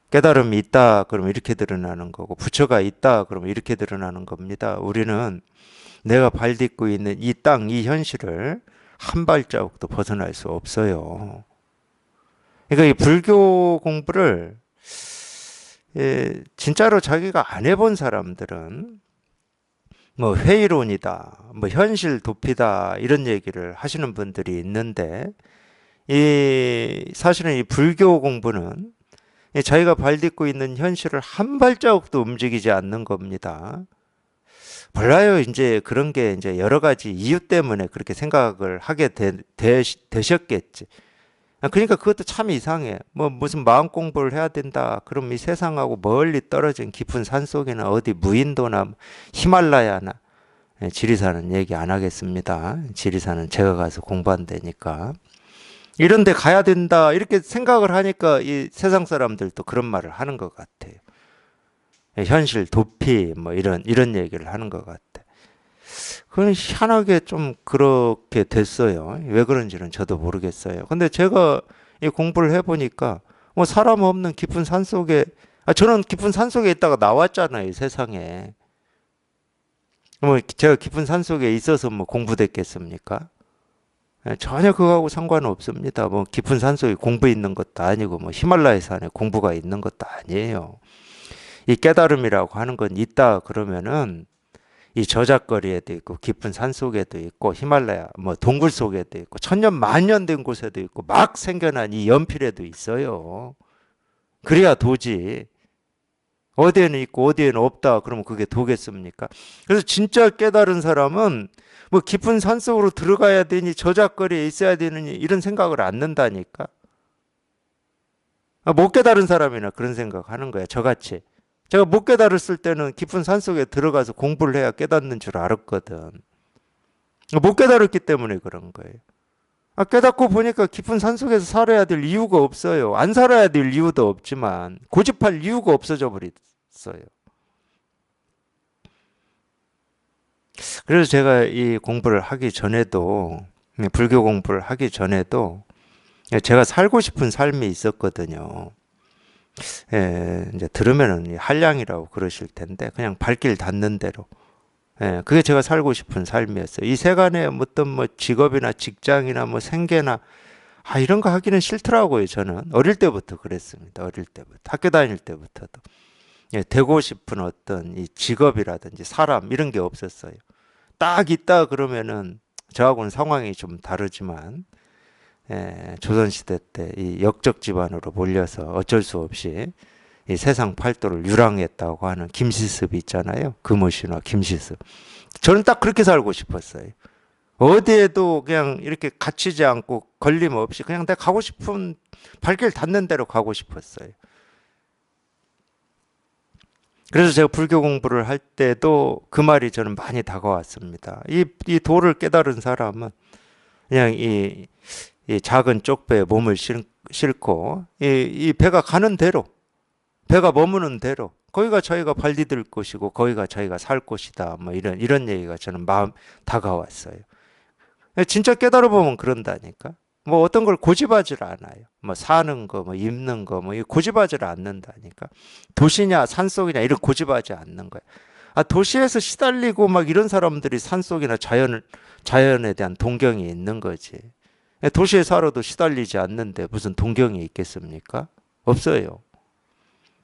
[SPEAKER 1] 깨달음이 있다 그러면 이렇게 드러나는 거고 부처가 있다 그러면 이렇게 드러나는 겁니다. 우리는 내가 발딛고 있는 이 땅, 이 현실을 한 발자국도 벗어날 수 없어요. 그러니까 이 불교 공부를 진짜로 자기가 안 해본 사람들은 뭐 회의론이다, 뭐 현실 도피다 이런 얘기를 하시는 분들이 있는데 사실은 이 불교 공부는 자기가 발딛고 있는 현실을 한 발자국도 움직이지 않는 겁니다. 몰라요. 이제 그런 게 이제 여러 가지 이유 때문에 그렇게 생각을 하게 되셨겠지. 그러니까 그것도 참 이상해. 뭐 무슨 마음 공부를 해야 된다. 그럼 이 세상하고 멀리 떨어진 깊은 산속이나 어디 무인도나 히말라야나 지리산은 얘기 안 하겠습니다. 지리산은 제가 가서 공부한다니까. 이런 데 가야 된다. 이렇게 생각을 하니까 이 세상 사람들도 그런 말을 하는 것 같아요. 현실 도피 뭐 이런 얘기를 하는 것 같아. 그건 희한하게 좀 그렇게 됐어요. 왜 그런지는 저도 모르겠어요. 근데 제가 이 공부를 해보니까 뭐 사람 없는 깊은 산 속에 저는 깊은 산 속에 있다가 나왔잖아요, 세상에. 뭐 제가 깊은 산 속에 있어서 뭐 공부됐겠습니까? 전혀 그거하고 상관은 없습니다. 뭐 깊은 산 속에 공부 있는 것도 아니고 뭐 히말라야 산에 공부가 있는 것도 아니에요. 이 깨달음이라고 하는 건 있다 그러면은 이 저작거리에도 있고 깊은 산 속에도 있고 히말라야 뭐 동굴 속에도 있고 천년 만년 된 곳에도 있고 막 생겨난 이 연필에도 있어요. 그래야 도지. 어디에는 있고 어디에는 없다 그러면 그게 도겠습니까? 그래서 진짜 깨달은 사람은 뭐 깊은 산 속으로 들어가야 되니 저작거리에 있어야 되느니 이런 생각을 안 는다니까. 못 깨달은 사람이나 그런 생각하는 거야. 저같이. 제가 못 깨달았을 때는 깊은 산속에 들어가서 공부를 해야 깨닫는 줄 알았거든. 못 깨달았기 때문에 그런 거예요. 깨닫고 보니까 깊은 산속에서 살아야 될 이유가 없어요. 안 살아야 될 이유도 없지만 고집할 이유가 없어져 버렸어요. 그래서 제가 이 공부를 하기 전에도 불교 공부를 하기 전에도 제가 살고 싶은 삶이 있었거든요. 이제 들으면은 이 한량이라고 그러실 텐데 그냥 발길 닿는 대로. 그게 제가 살고 싶은 삶이었어요. 이 세간에 어떤 뭐 직업이나 직장이나 뭐 생계나 이런 거 하기는 싫더라고요. 저는 어릴 때부터 그랬습니다. 어릴 때부터 학교 다닐 때부터도 되고 싶은 어떤 이 직업이라든지 사람 이런 게 없었어요. 딱 있다 그러면은 저하고는 상황이 좀 다르지만 조선시대 때 이 역적 집안으로 몰려서 어쩔 수 없이 이 세상 팔도를 유랑했다고 하는 김시습이 있잖아요. 금오신화 김시습. 저는 딱 그렇게 살고 싶었어요. 어디에도 그냥 이렇게 갇히지 않고 걸림 없이 그냥 내가 가고 싶은 발길 닿는 대로 가고 싶었어요. 그래서 제가 불교 공부를 할 때도 그 말이 저는 많이 다가왔습니다. 이 도를 깨달은 사람은 그냥 이 작은 쪽배에 몸을 싣고 이 배가 가는 대로 배가 머무는 대로 거기가 저희가 발 디딜 곳이고 거기가 저희가 살 곳이다. 뭐 이런 얘기가 저는 마음 다가왔어요. 진짜 깨달아 보면 그런다니까. 뭐 어떤 걸 고집하지 않아요. 뭐 사는 거, 뭐 입는 거, 뭐 고집하지 않는다니까. 도시냐 산속이냐 이런 고집하지 않는 거야. 도시에서 시달리고 막 이런 사람들이 산속이나 자연에 대한 동경이 있는 거지. 도시에 살아도 시달리지 않는데 무슨 동경이 있겠습니까? 없어요.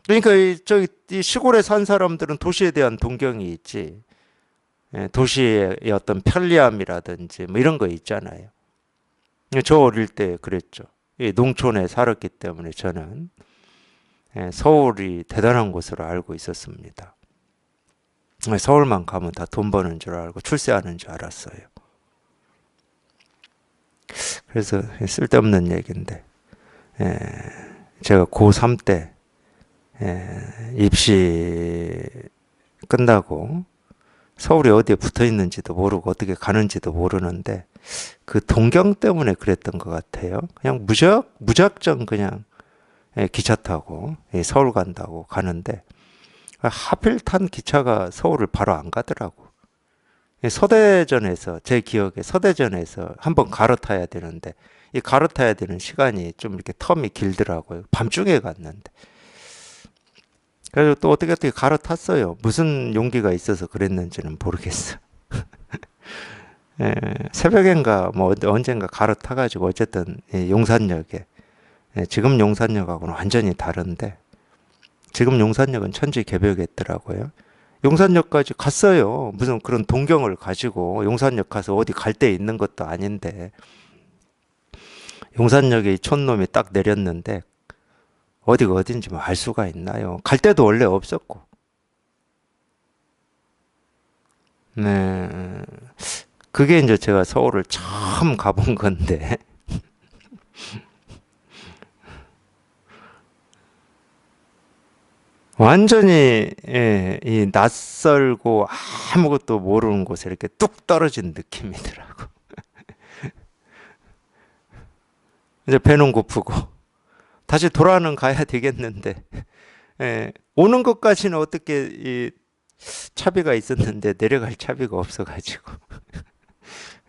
[SPEAKER 1] 그러니까 이 시골에 산 사람들은 도시에 대한 동경이 있지. 도시의 어떤 편리함이라든지 뭐 이런 거 있잖아요. 저 어릴 때 그랬죠. 농촌에 살았기 때문에 저는 서울이 대단한 곳으로 알고 있었습니다. 서울만 가면 다 돈 버는 줄 알고 출세하는 줄 알았어요. 그래서 쓸데없는 얘기인데 제가 고3 때 입시 끝나고 서울이 어디에 붙어 있는지도 모르고 어떻게 가는지도 모르는데 그 동경 때문에 그랬던 것 같아요. 그냥 무작정 그냥 기차 타고 서울 간다고 가는데 하필 탄 기차가 서울을 바로 안 가더라고. 서대전에서 제 기억에 서대전에서 한번 갈아타야 되는데 이 갈아타야 되는 시간이 좀 이렇게 텀이 길더라고요. 밤중에 갔는데. 그래서 또 어떻게 갈아탔어요. 무슨 용기가 있어서 그랬는지는 모르겠어. 새벽엔가 뭐 언젠가 갈아타가지고 어쨌든 용산역에 지금 용산역하고는 완전히 다른데 지금 용산역은 천지개벽했더라고요. 용산역까지 갔어요. 무슨 그런 동경을 가지고 용산역 가서 어디 갈 데 있는 것도 아닌데 용산역에 촌놈이 딱 내렸는데 어디가 어딘지 뭐 알 수가 있나요? 갈 데도 원래 없었고. 네. 그게 이제 제가 서울을 처음 가본 건데. 완전히, 이 낯설고 아무것도 모르는 곳에 이렇게 뚝 떨어진 느낌이더라고. 이제 배는 고프고, 다시 돌아는 가야 되겠는데, 오는 것까지는 어떻게 차비가 있었는데 내려갈 차비가 없어가지고.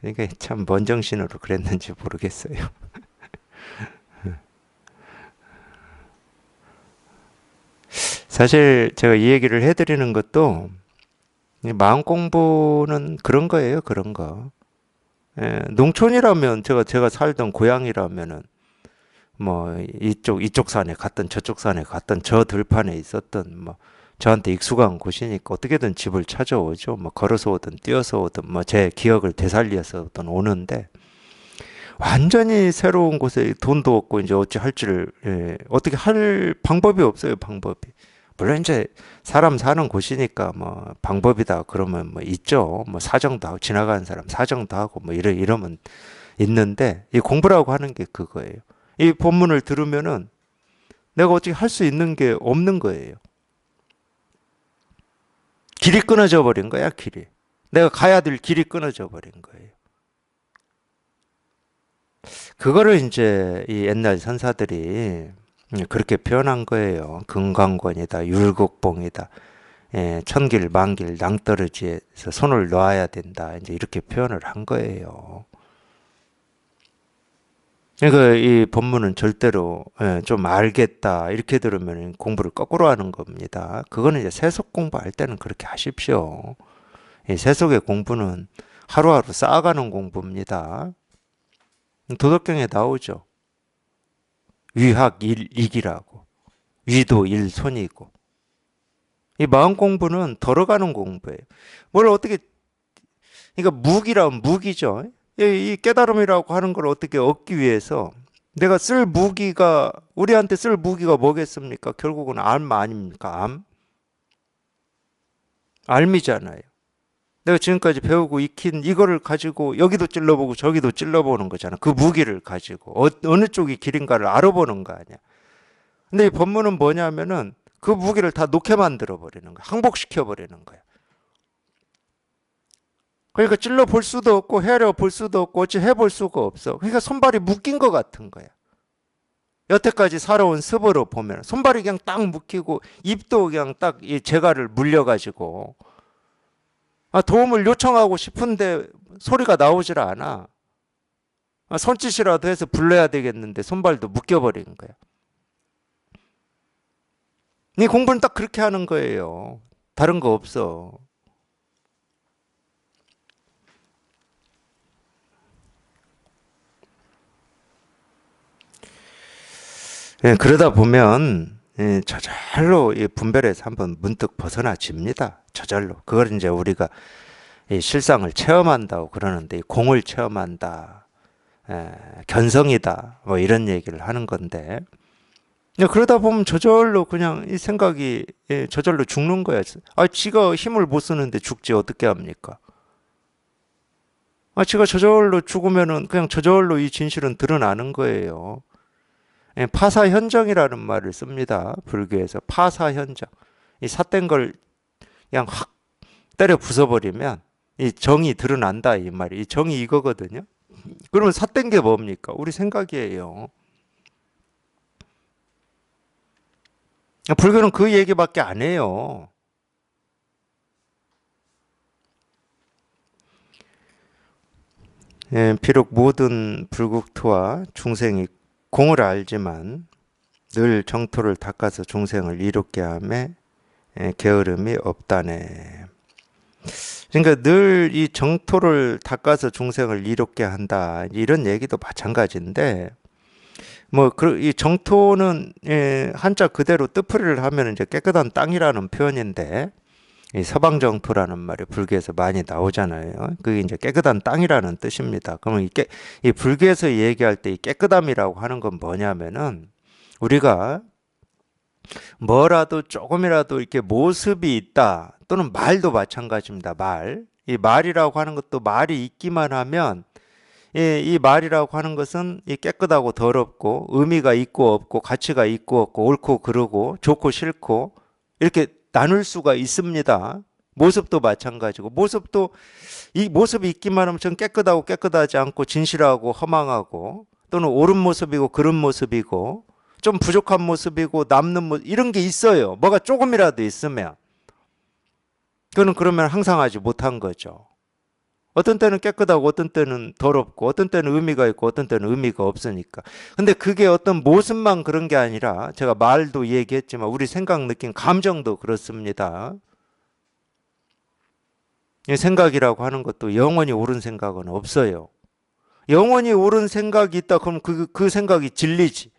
[SPEAKER 1] 그러니까 참 먼 정신으로 그랬는지 모르겠어요. 사실 제가 이 얘기를 해드리는 것도 마음 공부는 그런 거예요, 그런 거. 농촌이라면 제가 살던 고향이라면은 뭐 이쪽 산에 갔던 저쪽 산에 갔던 저 들판에 있었던 뭐 저한테 익숙한 곳이니까 어떻게든 집을 찾아오죠. 뭐 걸어서 오든 뛰어서 오든 뭐 제 기억을 되살려서든 오는데 완전히 새로운 곳에 돈도 없고 이제 어찌 할지를 어떻게 할 방법이 없어요, 방법이. 물론 이제 사람 사는 곳이니까 뭐 방법이다 그러면 뭐 있죠. 뭐 사정도 하고 지나가는 사람 사정도 하고 뭐 이러면 있는데 이 공부라고 하는 게 그거예요. 이 본문을 들으면은 내가 어떻게 할 수 있는 게 없는 거예요. 길이 끊어져 버린 거야, 길이. 내가 가야 될 길이 끊어져 버린 거예요. 그거를 이제 이 옛날 선사들이 그렇게 표현한 거예요. 금강권이다, 율곡봉이다, 천길, 만길, 낭떠러지에서 손을 놓아야 된다. 이제 이렇게 표현을 한 거예요. 그러니까 이 본문은 절대로 좀 알겠다 이렇게 들으면 공부를 거꾸로 하는 겁니다. 그거는 이제 세속 공부할 때는 그렇게 하십시오. 이 세속의 공부는 하루하루 쌓아가는 공부입니다. 도덕경에 나오죠. 위학 일익이라고. 위도 일손이고. 이 마음 공부는 덜어가는 공부예요. 뭘 어떻게, 그러니까 무기라면 무기죠. 이 깨달음이라고 하는 걸 어떻게 얻기 위해서 내가 쓸 무기가, 우리한테 쓸 무기가 뭐겠습니까? 결국은 암 아닙니까? 암? 알미잖아요. 내가 지금까지 배우고 익힌 이거를 가지고 여기도 찔러보고 저기도 찔러보는 거잖아. 그 무기를 가지고 어느 쪽이 길인가를 알아보는 거 아니야. 근데 이 법문은 뭐냐면은 그 무기를 다 놓게 만들어 버리는 거야. 항복시켜 버리는 거야. 그러니까 찔러 볼 수도 없고 헤아려 볼 수도 없고 어찌 해볼 수가 없어. 그러니까 손발이 묶인 것 같은 거야. 여태까지 살아온 습으로 보면 손발이 그냥 딱 묶이고 입도 그냥 딱 이 재갈을 물려가지고 도움을 요청하고 싶은데 소리가 나오질 않아. 손짓이라도 해서 불러야 되겠는데 손발도 묶여버린 거야. 이 공부는 딱 그렇게 하는 거예요. 다른 거 없어. 그러다 보면 저절로 이 분별에서 한번 문득 벗어나집니다. 저절로. 그걸 이제 우리가 이 실상을 체험한다고 그러는데 이 공을 체험한다. 견성이다. 뭐 이런 얘기를 하는 건데 그러다 보면 저절로 그냥 이 생각이 저절로 죽는 거야. 지가 힘을 못 쓰는데 죽지 어떻게 합니까? 지가 저절로 죽으면은 그냥 저절로 이 진실은 드러나는 거예요. 파사현정이라는 말을 씁니다. 불교에서 파사현정. 이 삿된 걸 그냥 확 때려 부숴버리면 이 정이 드러난다 이 말이. 이 정이 이거거든요. 그러면 삿된 게 뭡니까? 우리 생각이에요. 불교는 그 얘기밖에 안 해요. 비록 모든 불국토와 중생이 공을 알지만 늘 정토를 닦아서 중생을 이롭게 함에 게으름이 없다네. 그러니까 늘 이 정토를 닦아서 중생을 이롭게 한다 이런 얘기도 마찬가지인데 뭐 이 정토는 한자 그대로 뜻풀이를 하면 이제 깨끗한 땅이라는 표현인데 이 서방 정토라는 말이 불교에서 많이 나오잖아요. 그게 이제 깨끗한 땅이라는 뜻입니다. 그러면 이 불교에서 얘기할 때 이 깨끗함이라고 하는 건 뭐냐면은 우리가 뭐라도 조금이라도 이렇게 모습이 있다 또는 말도 마찬가지입니다. 말. 이 말이라고 하는 것도 말이 있기만 하면 이 말이라고 하는 것은 이 깨끗하고 더럽고 의미가 있고 없고 가치가 있고 없고 옳고 그르고 좋고 싫고 이렇게 나눌 수가 있습니다. 모습도 마찬가지고 모습도 이 모습이 있기만 하면 전 깨끗하고 깨끗하지 않고 진실하고 허망하고 또는 옳은 모습이고 그른 모습이고 좀 부족한 모습이고 남는 모습 이런 게 있어요. 뭐가 조금이라도 있으면 그거는 그러면 항상 하지 못한 거죠. 어떤 때는 깨끗하고 어떤 때는 더럽고 어떤 때는 의미가 있고 어떤 때는 의미가 없으니까. 근데 그게 어떤 모습만 그런 게 아니라 제가 말도 얘기했지만 우리 생각, 느낌, 감정도 그렇습니다. 생각이라고 하는 것도 영원히 옳은 생각은 없어요. 영원히 옳은 생각이 있다 그럼 그 생각이 진리지.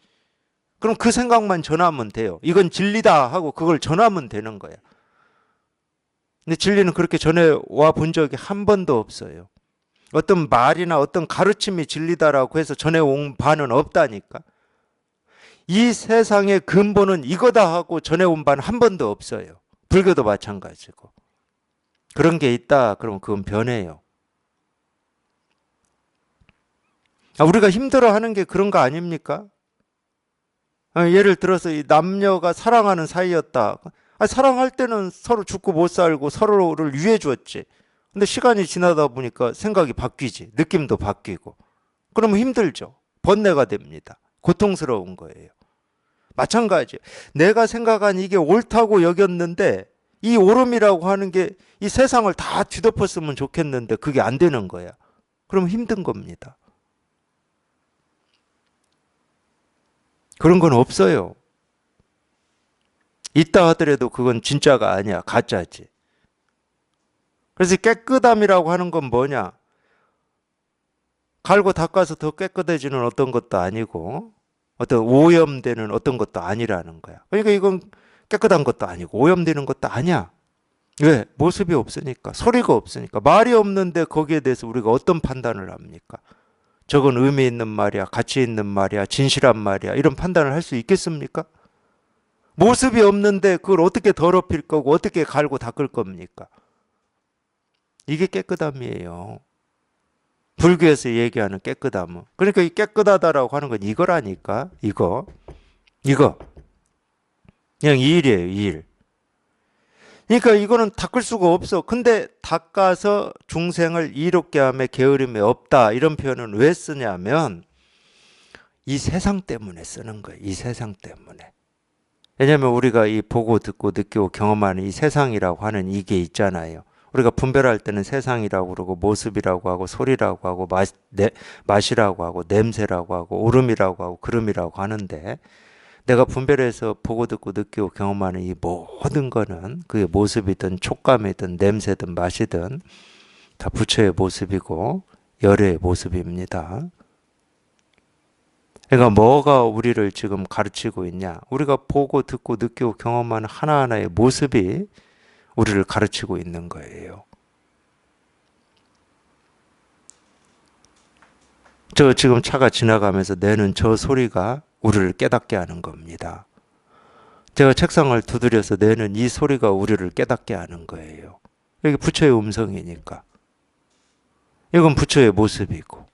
[SPEAKER 1] 그럼 그 생각만 전하면 돼요. 이건 진리다 하고 그걸 전하면 되는 거야. 근데 진리는 그렇게 전해와 본 적이 한 번도 없어요. 어떤 말이나 어떤 가르침이 진리다라고 해서 전해온 바는 없다니까. 이 세상의 근본은 이거다 하고 전해온 바는 한 번도 없어요. 불교도 마찬가지고. 그런 게 있다 그러면 그건 변해요. 우리가 힘들어하는 게 그런 거 아닙니까? 예를 들어서 이 남녀가 사랑하는 사이였다. 사랑할 때는 서로 죽고 못 살고 서로를 위해 줬지. 근데 시간이 지나다 보니까 생각이 바뀌지. 느낌도 바뀌고. 그러면 힘들죠. 번뇌가 됩니다. 고통스러운 거예요. 마찬가지. 내가 생각한 이게 옳다고 여겼는데 이 옳음이라고 하는 게 이 세상을 다 뒤덮었으면 좋겠는데 그게 안 되는 거야. 그럼 힘든 겁니다. 그런 건 없어요. 있다 하더라도 그건 진짜가 아니야. 가짜지. 그래서 깨끗함이라고 하는 건 뭐냐? 갈고 닦아서 더 깨끗해지는 어떤 것도 아니고 어떤 오염되는 어떤 것도 아니라는 거야. 그러니까 이건 깨끗한 것도 아니고 오염되는 것도 아니야. 왜? 모습이 없으니까, 소리가 없으니까, 말이 없는데 거기에 대해서 우리가 어떤 판단을 합니까? 저건 의미 있는 말이야, 가치 있는 말이야, 진실한 말이야, 이런 판단을 할 수 있겠습니까? 모습이 없는데 그걸 어떻게 더럽힐 거고 어떻게 갈고 닦을 겁니까? 이게 깨끗함이에요. 불교에서 얘기하는 깨끗함은. 그러니까 이 깨끗하다라고 하는 건 이거라니까. 이거. 그냥 이 일이에요, 이 일. 그러니까 이거는 닦을 수가 없어. 근데 닦아서 중생을 이롭게 함에 게으름이 없다. 이런 표현은 왜 쓰냐면 이 세상 때문에 쓰는 거예요. 이 세상 때문에. 왜냐하면 우리가 이 보고 듣고 느끼고 경험하는 이 세상이라고 하는 이게 있잖아요. 우리가 분별할 때는 세상이라고 그러고 모습이라고 하고 소리라고 하고 맛이라고 하고 냄새라고 하고 오름이라고 하고 그름이라고 하는데 내가 분별해서 보고 듣고 느끼고 경험하는 이 모든 거는 그게 모습이든 촉감이든 냄새든 맛이든 다 부처의 모습이고 열의 모습입니다. 그러니까 뭐가 우리를 지금 가르치고 있냐? 우리가 보고 듣고 느끼고 경험하는 하나하나의 모습이 우리를 가르치고 있는 거예요. 저 지금 차가 지나가면서 내는 저 소리가 우리를 깨닫게 하는 겁니다. 제가 책상을 두드려서 내는 이 소리가 우리를 깨닫게 하는 거예요. 이게 부처의 음성이니까. 이건 부처의 모습이고.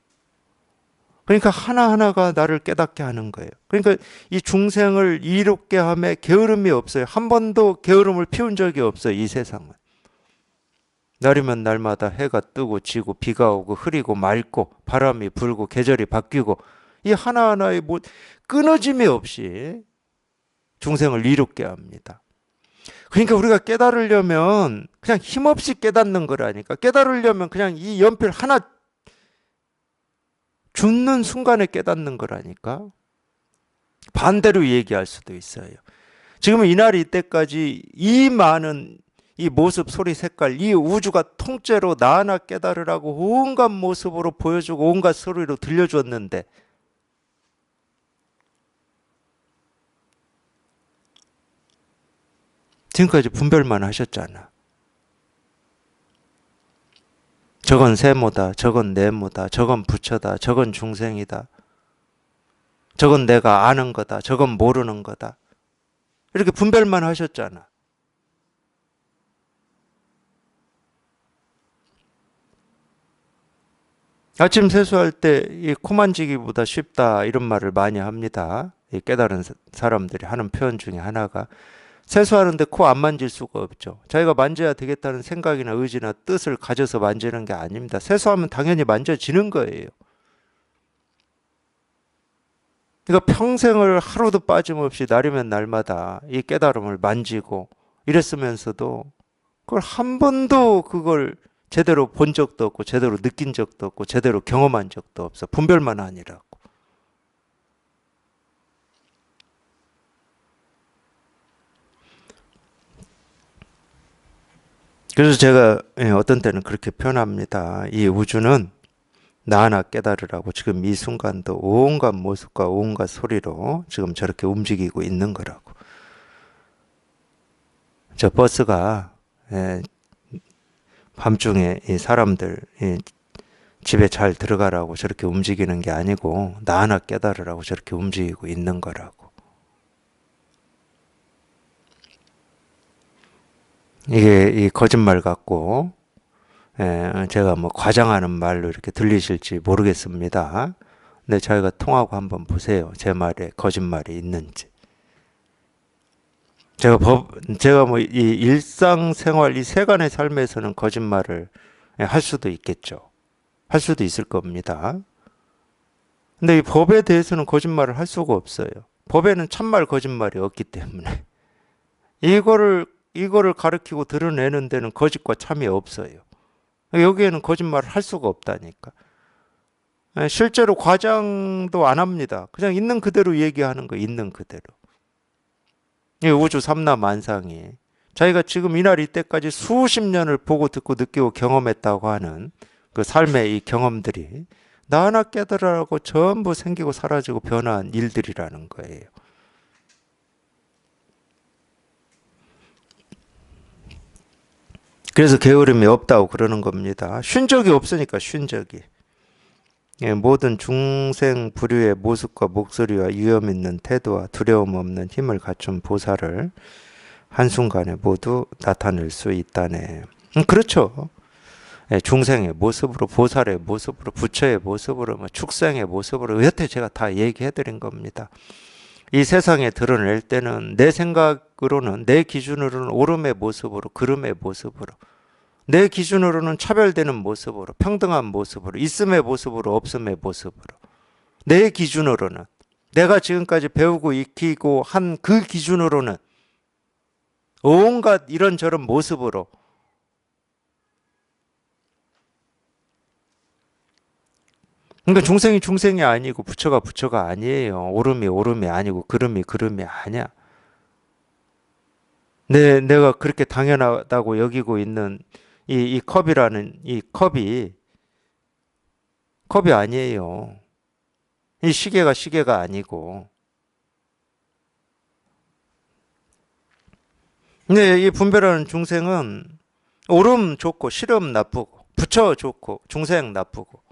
[SPEAKER 1] 그러니까 하나하나가 나를 깨닫게 하는 거예요. 그러니까 이 중생을 이롭게 함에 게으름이 없어요. 한 번도 게으름을 피운 적이 없어요. 이 세상은. 날이면 날마다 해가 뜨고 지고 비가 오고 흐리고 맑고 바람이 불고 계절이 바뀌고 이 하나하나의 끊어짐이 없이 중생을 이롭게 합니다. 그러니까 우리가 깨달으려면 그냥 힘없이 깨닫는 거라니까. 깨달으려면 그냥 이 연필 하나 죽는 순간에 깨닫는 거라니까. 반대로 얘기할 수도 있어요. 지금 이날이 이때까지 이 많은 이 모습, 소리, 색깔, 이 우주가 통째로 나 하나 깨달으라고 온갖 모습으로 보여주고 온갖 소리로 들려줬는데 지금까지 분별만 하셨잖아. 저건 세모다, 저건 네모다, 저건 부처다, 저건 중생이다. 저건 내가 아는 거다, 저건 모르는 거다. 이렇게 분별만 하셨잖아. 아침 세수할 때 이 코 만지기보다 쉽다 이런 말을 많이 합니다. 이 깨달은 사람들이 하는 표현 중에 하나가 세수하는데 코 안 만질 수가 없죠. 자기가 만져야 되겠다는 생각이나 의지나 뜻을 가져서 만지는 게 아닙니다. 세수하면 당연히 만져지는 거예요. 그러니까 평생을 하루도 빠짐없이 날이면 날마다 이 깨달음을 만지고 이랬으면서도 그걸 한 번도 그걸 제대로 본 적도 없고 제대로 느낀 적도 없고 제대로 경험한 적도 없어. 분별만 아니라고. 그래서 제가 어떤 때는 그렇게 표현합니다. 이 우주는 나 하나 깨달으라고 지금 이 순간도 온갖 모습과 온갖 소리로 지금 저렇게 움직이고 있는 거라고. 저 버스가 밤중에 이 사람들 집에 잘 들어가라고 저렇게 움직이는 게 아니고 나 하나 깨달으라고 저렇게 움직이고 있는 거라고. 이게 이 거짓말 같고 제가 뭐 과장하는 말로 이렇게 들리실지 모르겠습니다. 근데 저희가 통하고 한번 보세요. 제 말에 거짓말이 있는지. 제가 뭐 이 일상생활 이 세간의 삶에서는 거짓말을 할 수도 있겠죠. 할 수도 있을 겁니다. 근데 이 법에 대해서는 거짓말을 할 수가 없어요. 법에는 참말 거짓말이 없기 때문에 이거를 가리키고 드러내는 데는 거짓과 참이 없어요. 여기에는 거짓말을 할 수가 없다니까. 실제로 과장도 안 합니다. 그냥 있는 그대로 얘기하는 거, 있는 그대로. 이 우주 삼라만상이 자기가 지금 이날 이때까지 수십 년을 보고 듣고 느끼고 경험했다고 하는 그 삶의 이 경험들이 나 하나 깨달으라고 전부 생기고 사라지고 변화한 일들이라는 거예요. 그래서 게으름이 없다고 그러는 겁니다. 쉰 적이 없으니까 쉰 적이. 예, 모든 중생 부류의 모습과 목소리와 위험 있는 태도와 두려움 없는 힘을 갖춘 보살을 한순간에 모두 나타낼 수 있다네. 그렇죠. 예, 중생의 모습으로, 보살의 모습으로, 부처의 모습으로, 뭐 축생의 모습으로 여태 제가 다 얘기해 드린 겁니다. 이 세상에 드러낼 때는 내 생각으로는, 내 기준으로는 옳음의 모습으로, 그름의 모습으로, 내 기준으로는 차별되는 모습으로, 평등한 모습으로, 있음의 모습으로, 없음의 모습으로, 내 기준으로는, 내가 지금까지 배우고 익히고 한 그 기준으로는 온갖 이런저런 모습으로 그러니까 중생이 중생이 아니고 부처가 부처가 아니에요. 옳음이 옳음이 아니고 그름이 그름이 아니야. 내가 그렇게 당연하다고 여기고 있는 이 컵이라는 이 컵이 아니에요. 이 시계가 아니고. 근데 이 분별하는 중생은 옳음 좋고 싫음 나쁘고 부처 좋고 중생 나쁘고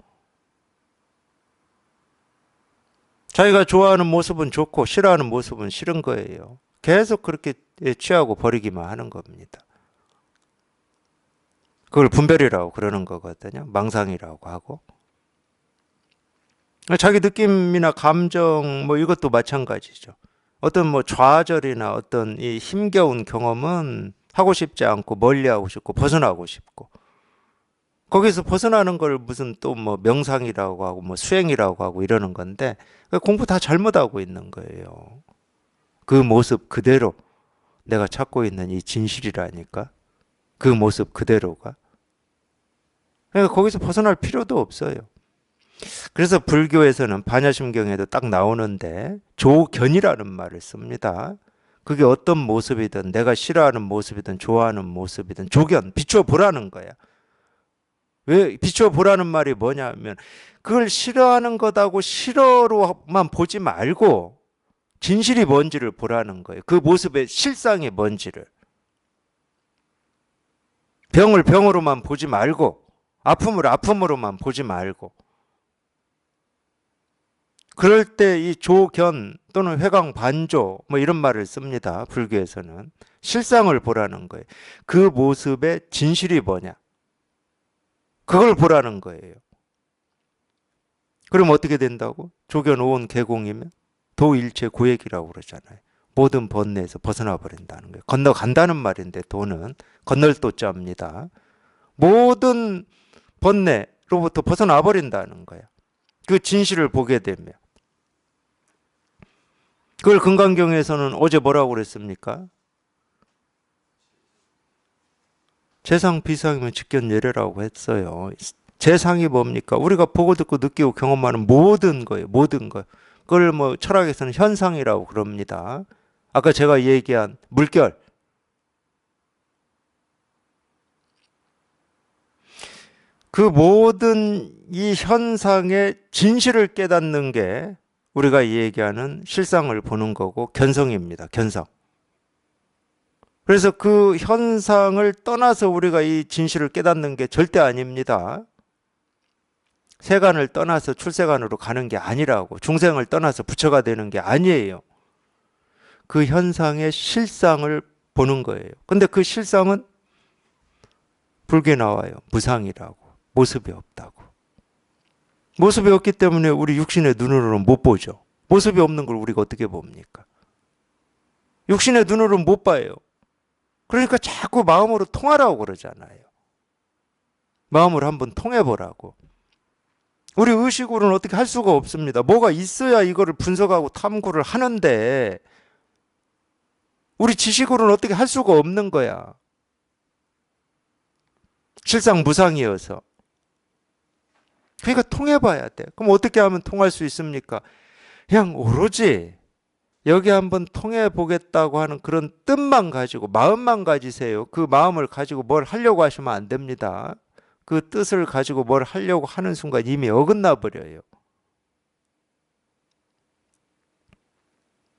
[SPEAKER 1] 자기가 좋아하는 모습은 좋고 싫어하는 모습은 싫은 거예요. 계속 그렇게 취하고 버리기만 하는 겁니다. 그걸 분별이라고 그러는 거거든요. 망상이라고 하고. 자기 느낌이나 감정 뭐 이것도 마찬가지죠. 어떤 뭐 좌절이나 어떤 이 힘겨운 경험은 하고 싶지 않고 멀리하고 싶고 벗어나고 싶고 거기서 벗어나는 걸 무슨 또 뭐 명상이라고 하고 뭐 수행이라고 하고 이러는 건데 공부 다 잘못하고 있는 거예요. 그 모습 그대로 내가 찾고 있는 이 진실이라니까. 그 모습 그대로가. 그러니까 거기서 벗어날 필요도 없어요. 그래서 불교에서는 반야심경에도 딱 나오는데 조견이라는 말을 씁니다. 그게 어떤 모습이든 내가 싫어하는 모습이든 좋아하는 모습이든 조견, 비추어 보라는 거야. 왜 비추어 보라는 말이 뭐냐면 그걸 싫어하는 거다고 싫어로만 보지 말고 진실이 뭔지를 보라는 거예요. 그 모습의 실상이 뭔지를. 병을 병으로만 보지 말고 아픔을 아픔으로만 보지 말고 그럴 때 이 조견 또는 회광반조 뭐 이런 말을 씁니다. 불교에서는. 실상을 보라는 거예요. 그 모습의 진실이 뭐냐. 그걸 보라는 거예요. 그럼 어떻게 된다고? 조견 오온 개공이면 도일체 고액이라고 그러잖아요. 모든 번뇌에서 벗어나 버린다는 거예요. 건너간다는 말인데 도는 건널 도자입니다. 모든 번뇌로부터 벗어나 버린다는 거예요. 그 진실을 보게 되면. 그걸 금강경에서는 어제 뭐라고 그랬습니까? 재상 비상이면 직견예례라고 했어요. 재상이 뭡니까? 우리가 보고 듣고 느끼고 경험하는 모든 거예요. 모든 거. 그걸 뭐 철학에서는 현상이라고 그럽니다. 아까 제가 얘기한 물결. 그 모든 이 현상의 진실을 깨닫는 게 우리가 얘기하는 실상을 보는 거고 견성입니다. 견성. 그래서 그 현상을 떠나서 우리가 이 진실을 깨닫는 게 절대 아닙니다. 세간을 떠나서 출세간으로 가는 게 아니라고. 중생을 떠나서 부처가 되는 게 아니에요. 그 현상의 실상을 보는 거예요. 근데 그 실상은 불교에 나와요. 무상이라고. 모습이 없다고. 모습이 없기 때문에 우리 육신의 눈으로는 못 보죠. 모습이 없는 걸 우리가 어떻게 봅니까? 육신의 눈으로는 못 봐요. 그러니까 자꾸 마음으로 통하라고 그러잖아요. 마음으로 한번 통해보라고. 우리 의식으로는 어떻게 할 수가 없습니다. 뭐가 있어야 이거를 분석하고 탐구를 하는데 우리 지식으로는 어떻게 할 수가 없는 거야. 실상 무상이어서. 그러니까 통해봐야 돼. 그럼 어떻게 하면 통할 수 있습니까? 그냥 오로지 여기 한번 통해보겠다고 하는 그런 뜻만 가지고, 마음만 가지세요. 그 마음을 가지고 뭘 하려고 하시면 안 됩니다. 그 뜻을 가지고 뭘 하려고 하는 순간 이미 어긋나 버려요.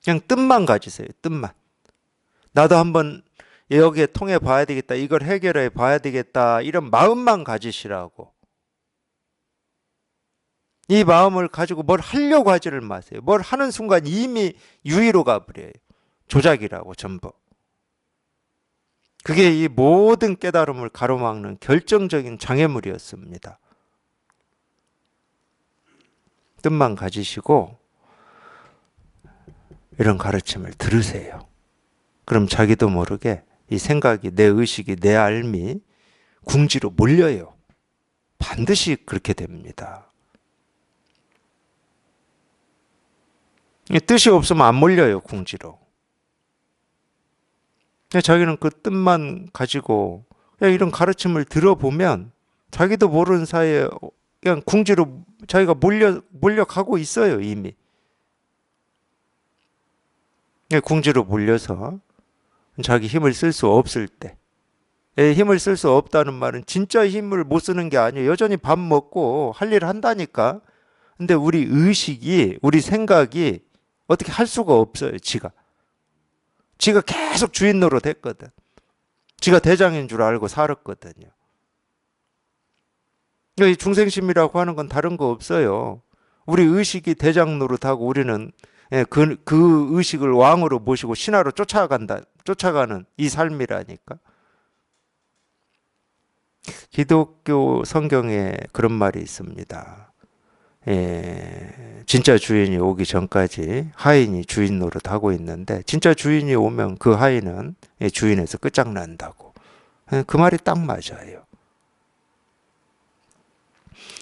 [SPEAKER 1] 그냥 뜻만 가지세요. 뜻만. 나도 한번 여기에 통해 봐야 되겠다. 이걸 해결해 봐야 되겠다. 이런 마음만 가지시라고. 이 마음을 가지고 뭘 하려고 하지를 마세요. 뭘 하는 순간 이미 유의로 가버려요. 조작이라고 전부. 그게 이 모든 깨달음을 가로막는 결정적인 장애물이었습니다. 뜻만 가지시고 이런 가르침을 들으세요. 그럼 자기도 모르게 이 생각이, 내 의식이, 내 알미 궁지로 몰려요. 반드시 그렇게 됩니다. 뜻이 없으면 안 몰려요, 궁지로. 자기는 그 뜻만 가지고 그냥 이런 가르침을 들어보면 자기도 모르는 사이에 그냥 궁지로 자기가 몰려가고 있어요, 이미. 궁지로 몰려서 자기 힘을 쓸 수 없을 때, 힘을 쓸 수 없다는 말은 진짜 힘을 못 쓰는 게 아니에요. 여전히 밥 먹고 할 일 한다니까. 근데 우리 의식이, 우리 생각이 어떻게 할 수가 없어요, 지가 계속 주인 노릇 했거든. 지가 대장인 줄 알고 살았거든요. 이 중생심이라고 하는 건 다른 거 없어요. 우리 의식이 대장 노릇하고 우리는 그 의식을 왕으로 모시고 신하로 쫓아가는 이 삶이라니까. 기독교 성경에 그런 말이 있습니다. 진짜 주인이 오기 전까지 하인이 주인 노릇하고 있는데 진짜 주인이 오면 그 하인은 주인에서 끝장난다고. 그 말이 딱 맞아요.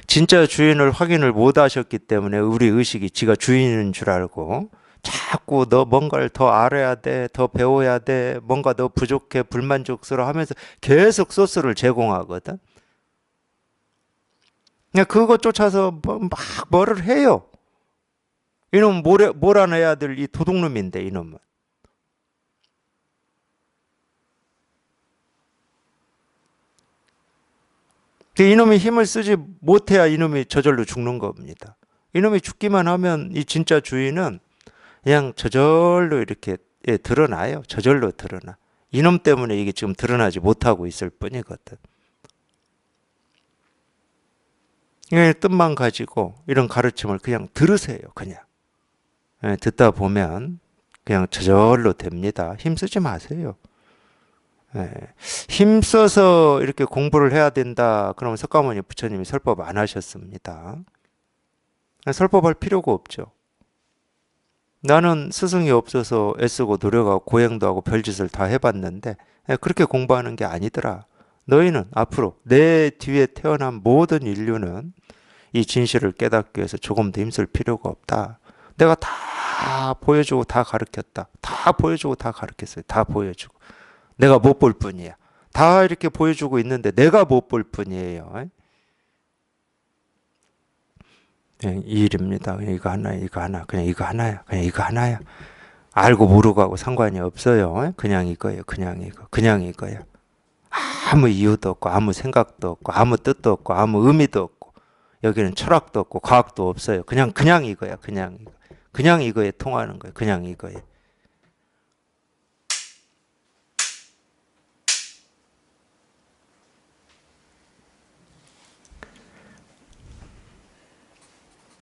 [SPEAKER 1] 진짜 주인을 확인을 못 하셨기 때문에 우리 의식이 지가 주인인 줄 알고 자꾸 너 뭔가를 더 알아야 돼, 더 배워야 돼, 뭔가 더 부족해, 불만족스러워 하면서 계속 소스를 제공하거든. 그냥 그거 쫓아서 막 뭐를 해요. 이놈 몰아내야 될 이 도둑놈인데, 이놈은. 이놈이 힘을 쓰지 못해야 이놈이 저절로 죽는 겁니다. 이놈이 죽기만 하면 이 진짜 주인은 그냥 저절로 이렇게 드러나요. 저절로 드러나. 이놈 때문에 이게 지금 드러나지 못하고 있을 뿐이거든. 이 뜻만 가지고 이런 가르침을 그냥 들으세요. 그냥. 듣다 보면 그냥 저절로 됩니다. 힘쓰지 마세요. 힘써서 이렇게 공부를 해야 된다. 그러면 석가모니 부처님이 설법 안 하셨습니다. 설법할 필요가 없죠. 나는 스승이 없어서 애쓰고 노력하고 고행도 하고 별짓을 다 해봤는데 그렇게 공부하는 게 아니더라. 너희는 앞으로 내 뒤에 태어난 모든 인류는 이 진실을 깨닫기 위해서 조금 더 힘쓸 필요가 없다. 내가 다 보여주고 다 가르쳤다. 다 보여주고 다 가르쳤어요. 다 보여주고. 내가 못 볼 뿐이야. 다 이렇게 보여주고 있는데 내가 못 볼 뿐이에요. 그냥 이 일입니다. 그냥 이거 하나, 이거 하나, 그냥 이거 하나야. 그냥 이거 하나야. 알고 모르고 하고 상관이 없어요. 그냥 이거예요. 그냥 이거. 그냥 이거야. 아무 이유도 없고 아무 생각도 없고 아무 뜻도 없고 아무 의미도 없고 여기는 철학도 없고 과학도 없어요. 그냥 이거야. 그냥 이거. 그냥 이거에 통하는 거예요. 그냥 이거에.